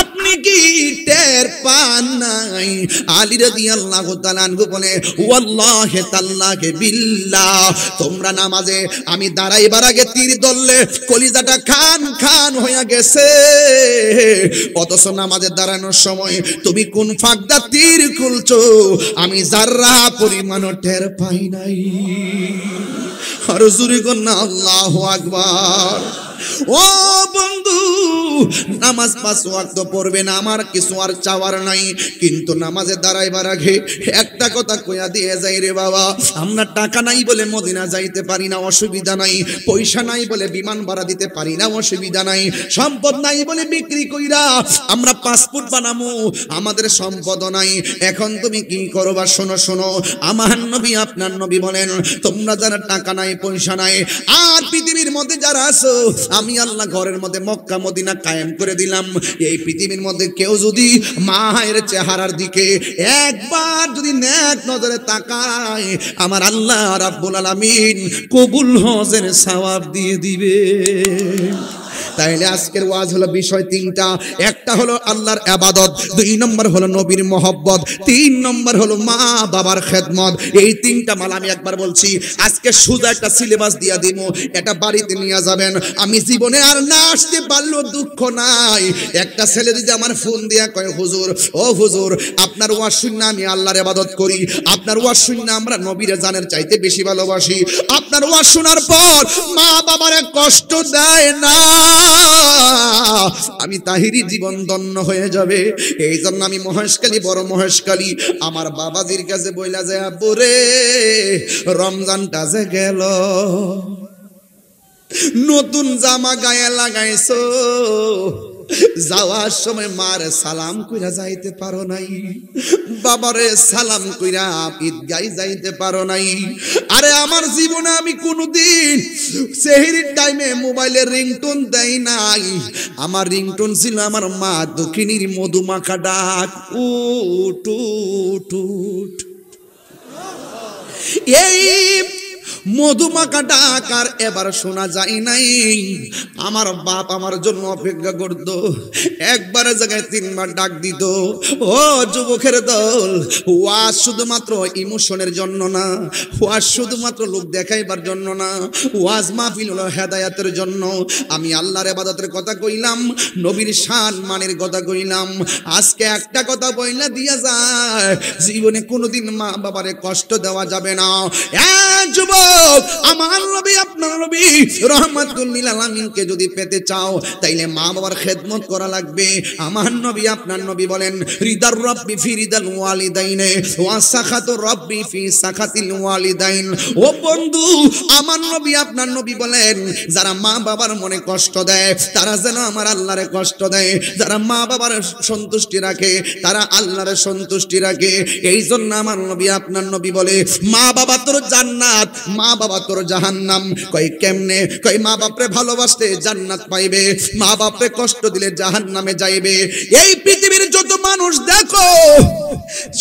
আপনি কি টের পান নাই? আলী রাদিয়াল্লাহু তাআলা আনহু বলে, ওয়াল্লাহি তাআলাকে বিল্লাহ, তোমরা নামাজে আমি দাঁড়াইবার আগে তীর ধরলে কলিজাটা খান খান হইয়া গেছে, অথচ নামাজে দাঁড়ানোর সময় তুমি কোন ফাঁকদা তীর খুলছো আমি যাররা পরিমাণ টের পাই নাই। আর জোরে কন্যা আল্লাহু আকবার। ও বন্ধু, নামাজ 5 ওয়াক্ত পড়বে না, আমার কিছু আর চাওয়ার নাই, কিন্তু নামাজে দাঁড়াইবার আগে একটা কথা কইয়া দিয়ে যাই রে বাবা, আমরা টাকা নাই বলে মদিনা যাইতে পারি না, অসুবিধা নাই, পয়সা নাই বলে বিমান ভাড়া দিতে পারি না, অসুবিধা নাই, সম্পদ নাই বলে বিক্রি কইরা আমরা পাসপোর্ট বানামু, আমাদের সম্পদ নাই। এখন তুমি কি করবা? শোনো শোনো, আমার নবী আপনার নবী বলেন, তোমরা যারা টাকা নাই পয়সা নাই আর পৃথিবীর মধ্যে যারা আছো, আমি আল্লাহ ঘরের মধ্যে মক্কা মদিনা কায়েম করে দিলাম। এই পৃথিবীর মধ্যে কেউ যদি মায়ের চেহারার দিকে একবার যদি নেক নজরে তাকায়, আমার আল্লাহ রাব্বুল আলামিন কবুল হজের সওয়াব দিয়ে দিবে। তাইলে আজকের ওয়াজ হলো বিষয় 3টা। একটা হলো আল্লাহর ইবাদত, 2 নম্বর হলো নবীর মহব্বত, 3 নম্বর হলো মা বাবার খেদমত। এই 3টা মাল আমি একবার বলছি, আজকে সুদা একটা সিলেবাস দিয়া দিব, এটা বাড়িতে নিয়ে যাবেন। আমি জীবনে আর না আসতে পারলেও দুঃখ নাই। একটা ছেলে যদি আমার ফোন দিয়া কয়, হুজুর ও হুজুর, আপনার ওয়াজ শুনে আমি আল্লাহর ইবাদত করি, আপনার ওয়াজ শুনে আমরা নবীর জানের চাইতে বেশি ভালোবাসি, আপনার ওয়াজ শোনার পর মা বাবারে কষ্ট দেয় না, আমি তাহিরি জীবন ধন্য হয়ে যাবে। এই জন্য আমি মহেশখালী, বড় মহেশখালী আমার বাবাজির কাছে বইলা যায়, আব্বু রে রমজানটা যে গেল, নতুন জামা গায়ে লাগাইছো, যাওয়ার সময় মার সালাম কইরা যাইতে পারো নাই, বাবারে সালাম কইরা ঈদগায় যাইতে পারো নাই। আরে আমার জীবনে আমি কোনোদিন সেহরির টাইমে মোবাইলের রিংটোন দেই নাই, আমার রিংটোন ছিল আমার মা দক্ষিণীর মধুমাখা ডাক, উট উট উট। এই মধুমাখা ডাক আর এবার শোনা যায় নাই। আমার বাপ আমার জন্য অপেক্ষা করত, একবার জায়গায় 3 বার ডাক দিত। ও যুবকের দল, ওয়াজ শুধুমাত্র ইমোশনের জন্য না, ওয়াজ শুধুমাত্র লোক দেখাইবার জন্য না, ওয়াজ মাহফিল হলো হেদায়েতের জন্য। আমি আল্লাহর ইবাদতের কথা কইলাম, নবীর শান মানের কথা কইলাম। আজকে একটা কথা বইলা দিয়া যায়, জীবনে কোনোদিন মা বাবারে কষ্ট দেওয়া যাবে না। যুবক আমার নবী আপনার নবী রহমাতুল লিল আলামিনকে যদি পেতে চাও তাইলে মা বাবার খেদমত করা লাগবে। আমার নবী আপনার নবী বলেন রিদার রব্বি ফি রিদাল ওয়ালিদাইনে ওয়া সাখাতুর রব্বি ফি সাখাতিল ওয়ালিদাইন। ও বন্ধু, আমার নবী আপনার নবী বলেন যারা মা বাবার মনে কষ্ট দেয় তারা যেন আমার আল্লাহরে কষ্ট দেয়, যারা মা বাবার সন্তুষ্টি রাখে তারা আল্লাহরে সন্তুষ্টি রাখে। এই জন্য আমার নবী আপনার নবী বলে মা বাবা তোর জান্নাত, মা বাবা তোর জাহান্নাম। কই কেমনে? কই মা বাপরে ভালোবাসতে জান্নাত পাইবে, মা বাপরে কষ্ট দিলে জাহান্নামে যাইবে। এই পৃথিবীর যত মানুষ দেখো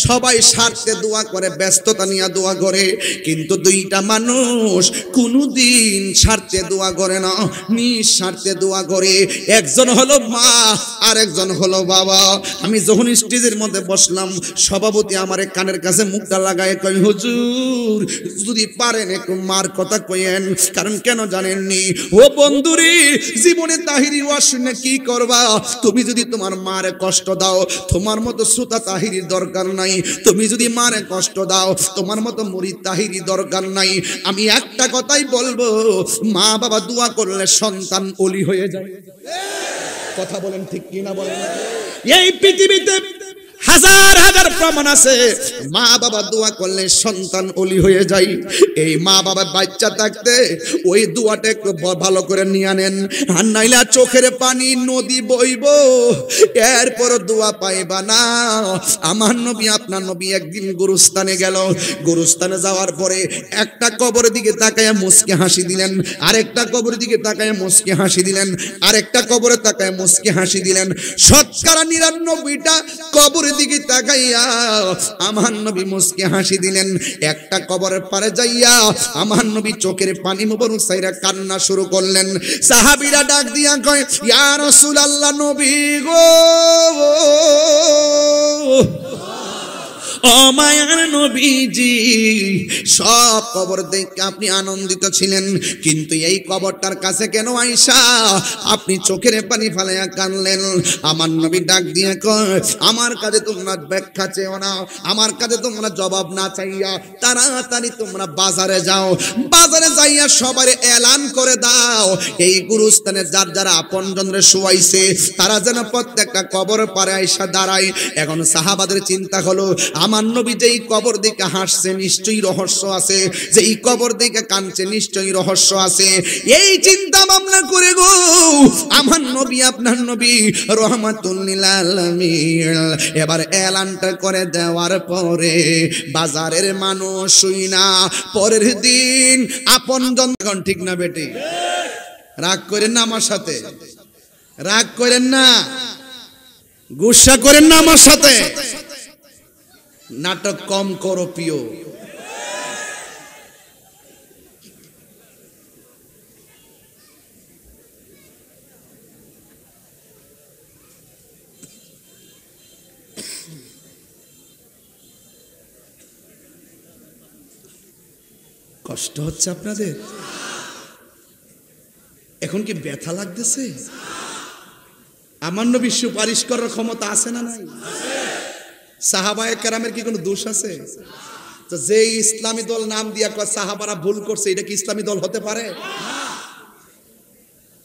সবাই স্বার্থে দোয়া করে, ব্যস্ততা নিয়ে দোয়া করে, কিন্তু দুইটা মানুষ কোনদিন স্বার্থে দোয়া করে না, নিঃস্বার্থে দোয়া করে। একজন হলো মা আর একজন হলো বাবা। আমি যখন স্টেজের মধ্যে বসলাম সভাপতি আমারে কানের কাছে মুখটা লাগায় কই হুজুর যদি পারেন একটু মার কথা কইেন, কারণ কেন জানেননি ও বন্ধুরে জীবনে তাহিরি ওয়াজ শুনে কি করবা? তুমি যদি তোমার মারে কষ্ট দাও তোমার মতো শ্রোতা তাহিরির দরকার নাই, তুমি যদি মারে কষ্ট দাও তোমার মতো মুরিদ তাহিরি দরকার নাই। আমি একটা কথাই বলবো, মা বাবা দোয়া করলে সন্তান ওলি হয়ে যায়। কথা বলেন ঠিক কিনা বলেন? এই পৃথিবীতে হাজার হাজার প্রমাণ আছে মা বাবা দোয়া করলে সন্তান ওলি হয়ে যায়। এই মা বাবা বাচ্চা থাকতে ওই দোয়াটা একটু ভালো করে নিয়ে নেন, আর নাইলে চোখের পানি নদী বইব, এরপর দোয়া পাইবা না। আমার নবী আপনার নবী একদিন গুরুস্থানে গেল, গুরুস্থানে যাওয়ার পরে একটা কবরের দিকে তাকায় মুচকে হাসি দিলেন, আরেকটা কবরের দিকে তাকায় মুচকে হাসি দিলেন, আরেকটা কবরে তাকায় মুচকে হাসি দিলেন। শতকরা 99টা কবর দিকে তাকাইয়া আমার নবী মুচকে হাসি দিলেন। একটা কবরের পারে যাইয়া আমার নবী চোখের পানি মোবারক ছাইরা কান্না শুরু করলেন। সাহাবীরা ডাক দিয়া কয় ইয়া রাসূলুল্লাহ, নবী গো, ও মায়ার নবীজি, সব কবর দেখে আপনি আনন্দিত ছিলেন, কিন্তু এই কবরটার কাছে কেন আইসা আপনি চোখের পানি ফেলাইয়া কাঁদলেন? আমার নবী ডাক দিয়ে কয় আমার কাছে তোমরা ব্যাখ্যা চেও না, আমার কাছে তোমরা জবাব না চাইয়া তাড়াতাড়ি তোমরা বাজারে যাও, বাজারে যাইয়া সবার এলান করে দাও এই গুরুস্থানে যার যারা আপনজনরে শুয়াইছে তারা যেন প্রত্যেকটা কবর পারে আইসা দাঁড়ায়। এখন সাহাবাদের চিন্তা হলো আমার নবী যেই কবর দিকে হাসছে নিশ্চয়ই রহস্য আছে, যেই কবর দিকে কাঁদছে নিশ্চয়ই রহস্য আছে। এই চিন্তা ভাবনা করে গো আমার নবী আপনার নবী রহমাতুল লিল আলামিন এবার এলানটা করে দেওয়ার পরে বাজারের মানুষ শুই না পরের দিন আপনজন, ঠিক না বেটি? রাগ করেন না আমার সাথে, রাগ করেন না, গুসা করেন না আমার সাথে, নাটক কম করো প্রিয়। কষ্ট হচ্ছে আপনাদের? এখন কি ব্যথা লাগতেছে? আমার নবী সুপারিশ করার ক্ষমতা আছে না নাই? সাহাবায়ে কেরামের কি কোনো দোষ আছে? তো যে ইসলামী দল নাম দিয়া কয় সাহাবারা ভুল করছে, এটা কি ইসলামী দল হতে পারে?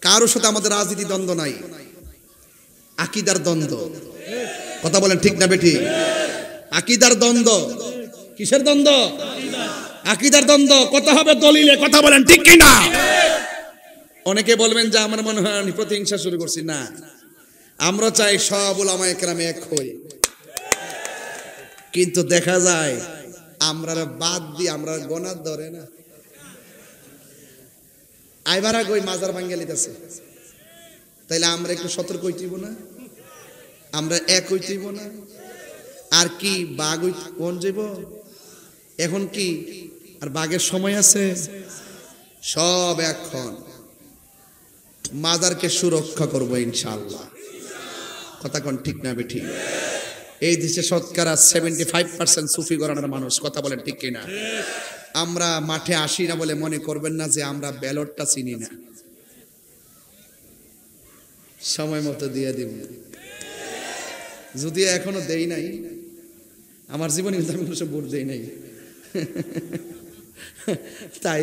কারোর সাথে আমাদের রাজনীতি দ্বন্দ্ব নাই, আকীদার দ্বন্দ্ব। কথা বলেন ঠিক না বেঠি? আকীদার দ্বন্দ্ব। কিসের দ্বন্দ্ব? আকীদার দ্বন্দ্ব। কথা হবে দলিলে। কথা বলেন ঠিক কি না? অনেকে বলবেন যে আমার মনে হয় আমি প্রতিহিংসা শুরু করছি। না, আমরা চাই সব উলামায়ে কেরাম এক হই, কিন্তু দেখা যায় আমরা বাদ দিয়ে আমরা গোনার ধরে না। আইবারা কই মাজার বাঙ্গালিতেছে, তাইলে আমরা একটু সতর্ক হইতেইব না? আমরা এক হইতেইব না? আর কি বাঘ কোন যাব? এখন কি আর বাঘের সময় আছে? সব এখন মাজারকে সুরক্ষা করবো ইনশাআল্লাহ। কথা কোন ঠিক না বেঠি? এই দেশে শতকরা 75% সুফি ঘরানার মানুষ। কথা বলেন ঠিক কিনা? আমরা মাঠে আসি না বলে মনে করবেন না যে আমরা ব্যালটটা চিনি না, সময় মতো দিয়ে দিব। যদি এখনো দেই নাই, আমার জীবনে আমি কোনো ভোট দেই নাই।
তাই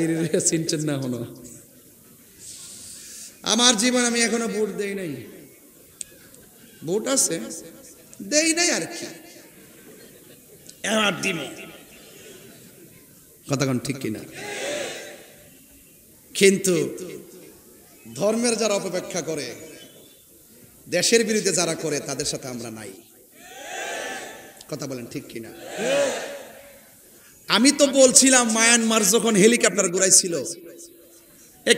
চিনছেন না হলো। আমার জীবন আমি এখনো ভোট দেই নাই, ভোট আছে দেই নাই আর কি, এবার দিব। কথা কোন ঠিক কিনা? কিন্তু ধর্মের যারা অপব্যাখ্যা করে, দেশের বিরুদ্ধে যারা করে, তাদের সাথে আমরা নাই। কথা বলেন ঠিক কিনা? আমি তো বলছিলাম মায়ানমার যখন হেলিকপ্টার ঘুরাইছিল,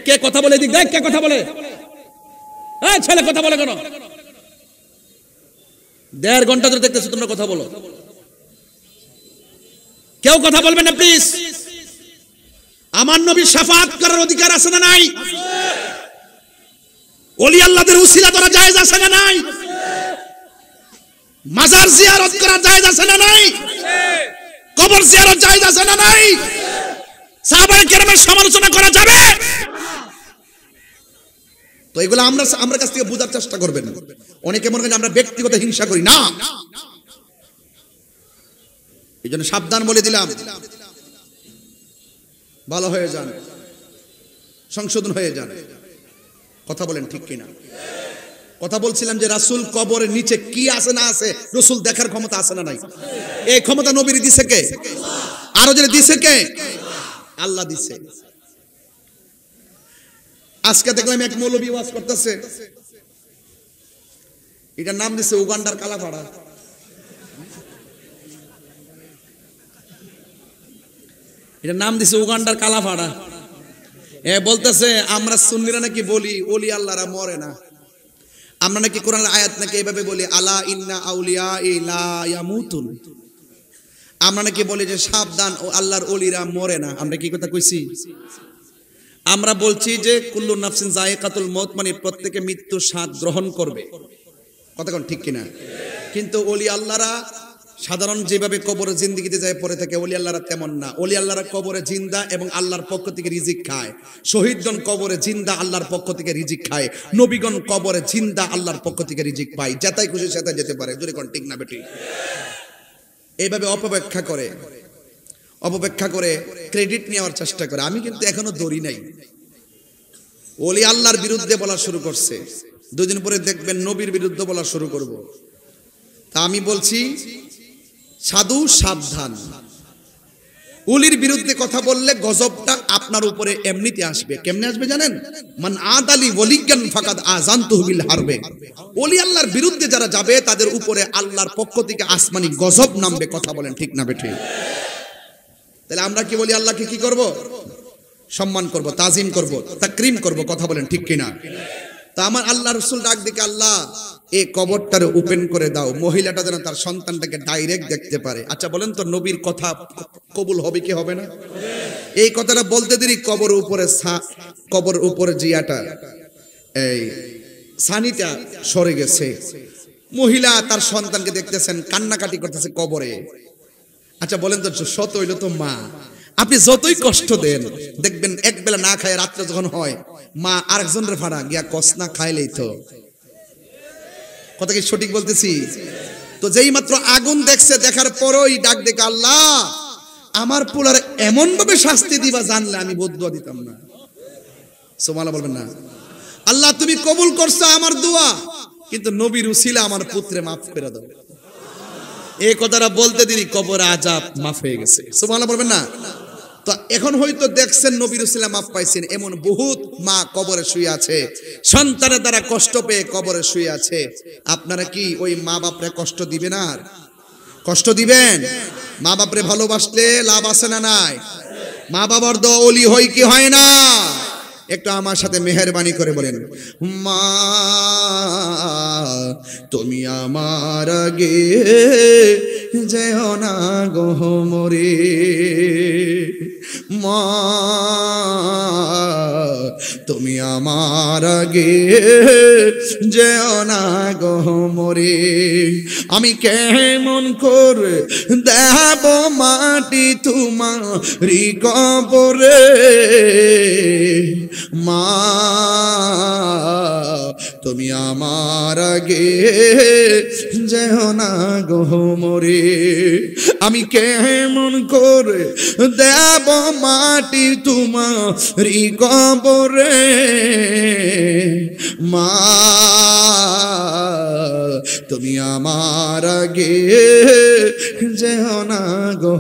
কে কথা বলে দিক দেখ, কে কথা বলে, ছেলে কথা বলে কেন? 1.5 ঘন্টা ধরে দেখতেছো তোমরা কথা বলো, কেউ কথা বলবে না প্লিজ। আমার নবী শাফাত করার অধিকার আছে না নাই? ওলি আল্লাহদের উসিলা করা জায়েজ আছে না নাই? মাজার জিয়ারত করা জায়েজ আছে না নাই? কবর জিয়ারত জায়েজ আছে না নাই? সাহাবায়ে কেরামের সমালোচনা করা যাবে? তো এগুলো আমরা কাছ থেকে বোঝার চেষ্টা করবেন। অনেকে মনে করেন আমরা ব্যক্তিগত হিংসা করি, না। এই জন্য সাবধান বলে দিলাম, ভালো হয়ে যান, সংশোধন হয়ে যান। কথা বলেন ঠিক কিনা? কথা বলছিলাম যে রাসূল কবরের নিচে কি আছে না আছে রাসূল দেখার ক্ষমতা আছে না নাই? এই ক্ষমতা নবীর দিছে কে? আরো যে দিছে কে? আল্লাহ দিছে। আজকে দেখলাম এক মৌলবী ওয়াজ করতেছে, এটার নাম দিছে উগান্ডার কালাপাড়া। এটার নাম দিছে উগান্ডার কালাপাড়া। বলতেছে আমরা সুন্নিরা নাকি বলি ওলি আল্লাহরা মরে না, আমরা নাকি কোরআনের আয়াত নাকি এইভাবে বলি আলা ইন্না আউলিয়া লা ইয়ামুতুন, আমরা নাকি বলি যে সাবধান ও আল্লাহর ওলিরা মরে না। আমরা কি কথা কইছি? আমরা বলছি যে কুল্লু নাফসিন যায়কাতুল মউত, মানে প্রত্যেকে মৃত্যুর স্বাদ গ্রহণ করবে। কথা কোন ঠিক কিনা? কিন্তু ওলি আল্লাহরা সাধারণ যেভাবে কবরে জিন্দেগিতে যায় পড়ে থাকে, ওলি আল্লাহরা তেমন না। ওলি আল্লাহরা কবরে জিন্দা এবং আল্লাহর পক্ষ থেকে রিজিক খায়। শহীদগণ কবরে জিন্দা, আল্লাহর পক্ষ থেকে রিজিক খায়। নবীগণ কবরে জিন্দা, আল্লাহর পক্ষ থেকে রিজিক পায়। যেটাই খুশি সেটাই যেতে পারে। জোরে কোন ঠিক না বেটি? এইভাবে অপব্যাখ্যা করে ক্রেডিট নেওয়ার চেষ্টা করে। আমি কিন্তু এখনো দৌড়ি নাই। ওলি আল্লাহর বিরুদ্ধে বলা শুরু করছে, 2 দিন পরে দেখবেন নবীর বিরুদ্ধে বলা শুরু করব। তা আমি বলছি সাধু সাবধান, ওলির বিরুদ্ধে কথা বললে গজবটা আপনার উপরে এমনিতে আসবে। কেমনে আসবে জানেন? মান আদালি ওলিয়ান ফাকাদ আযানতুহু বিল হারবে। ওলি আল্লাহর বিরুদ্ধে যারা যাবে তাদের উপরে আল্লাহর পক্ষ থেকে আসমানি গজব নামবে। কথা বলেন ঠিক না বেঠিক? তাহলে আমরা কি বলি? আল্লাহকে কি করব? সম্মান করব, তাজিম করব, তাকরিম করব। কথা বলেন ঠিক কিনা? তা আমার আল্লাহ রাসূল ডাক দিকে, আল্লাহ এই কবরটারে ওপেন করে দাও, মহিলাটা যেন তার সন্তানটাকে ডাইরেক্ট দেখতে পারে। আচ্ছা বলেন তো নবীর কথা কবুল হবে কি হবে না? এই কথাটা বলতে দেরি কবর উপরে জিয়াটা এই সানিটা সরে গেছে, মহিলা তার সন্তানকে দেখতেছেন, কান্নাকাটি করতেছে কবরে। আচ্ছা বলেন তো সত হইল তো মা, আপনি যতই কষ্ট দেন দেখবেন একবেলা না খায় রাত্রে যখন হয় মা আরেকজনের ভাড়া গিয়া কস না খাইলেই তো। কথা কি সঠিক বলতেছি? তো যেই মাত্র আগুন দেখছে, দেখার পরই ডাক দেখে, আল্লাহ আমার পোলার এমন ভাবে শাস্তি দিবা জানলে আমি বদদুয়া দিতাম না। সুবহানাল্লাহ বলবেন না? আল্লাহ তুমি কবুল করছো আমার দোয়া, কিন্তু নবীর উসিলা আমার পুত্রে মাফ করে দাও। এই কথাটা বলতে দেরি কবরে আযাব মাফ হয়ে গেছে। সুবহানাল্লাহ বলবেন না? তো এখন হয়তো দেখছেন নবীর উসিলা মাফ পাইছেন, এমন বহুত মা কবরে শুয়ে আছে, সন্তানের দ্বারা কষ্ট পেয়ে কবরে শুয়ে আছে। আপনারা কি ওই মা বাপরে কষ্ট দিবেন? আর কষ্ট দিবেন? মা বাপরে ভালোবাসলে লাভ আছে না নাই? মা বাবার দোয়া ওলি হয় কি হয় না? একটু আমার সাথে মেহেরবানি করে বলেন, মা তুমি আমার আগে যেও না গো মরে, মা
তুমি আমার আগে যেও না গো মরে। আমি কেমন করে দেব মাটি তোমারি কবরে মা, তুমি আমার আগে যেও না গো মরে। আমি কেমন করে দেব মাটি তোমারি কবরে মা, তুমি আমার আগে যেও না গো।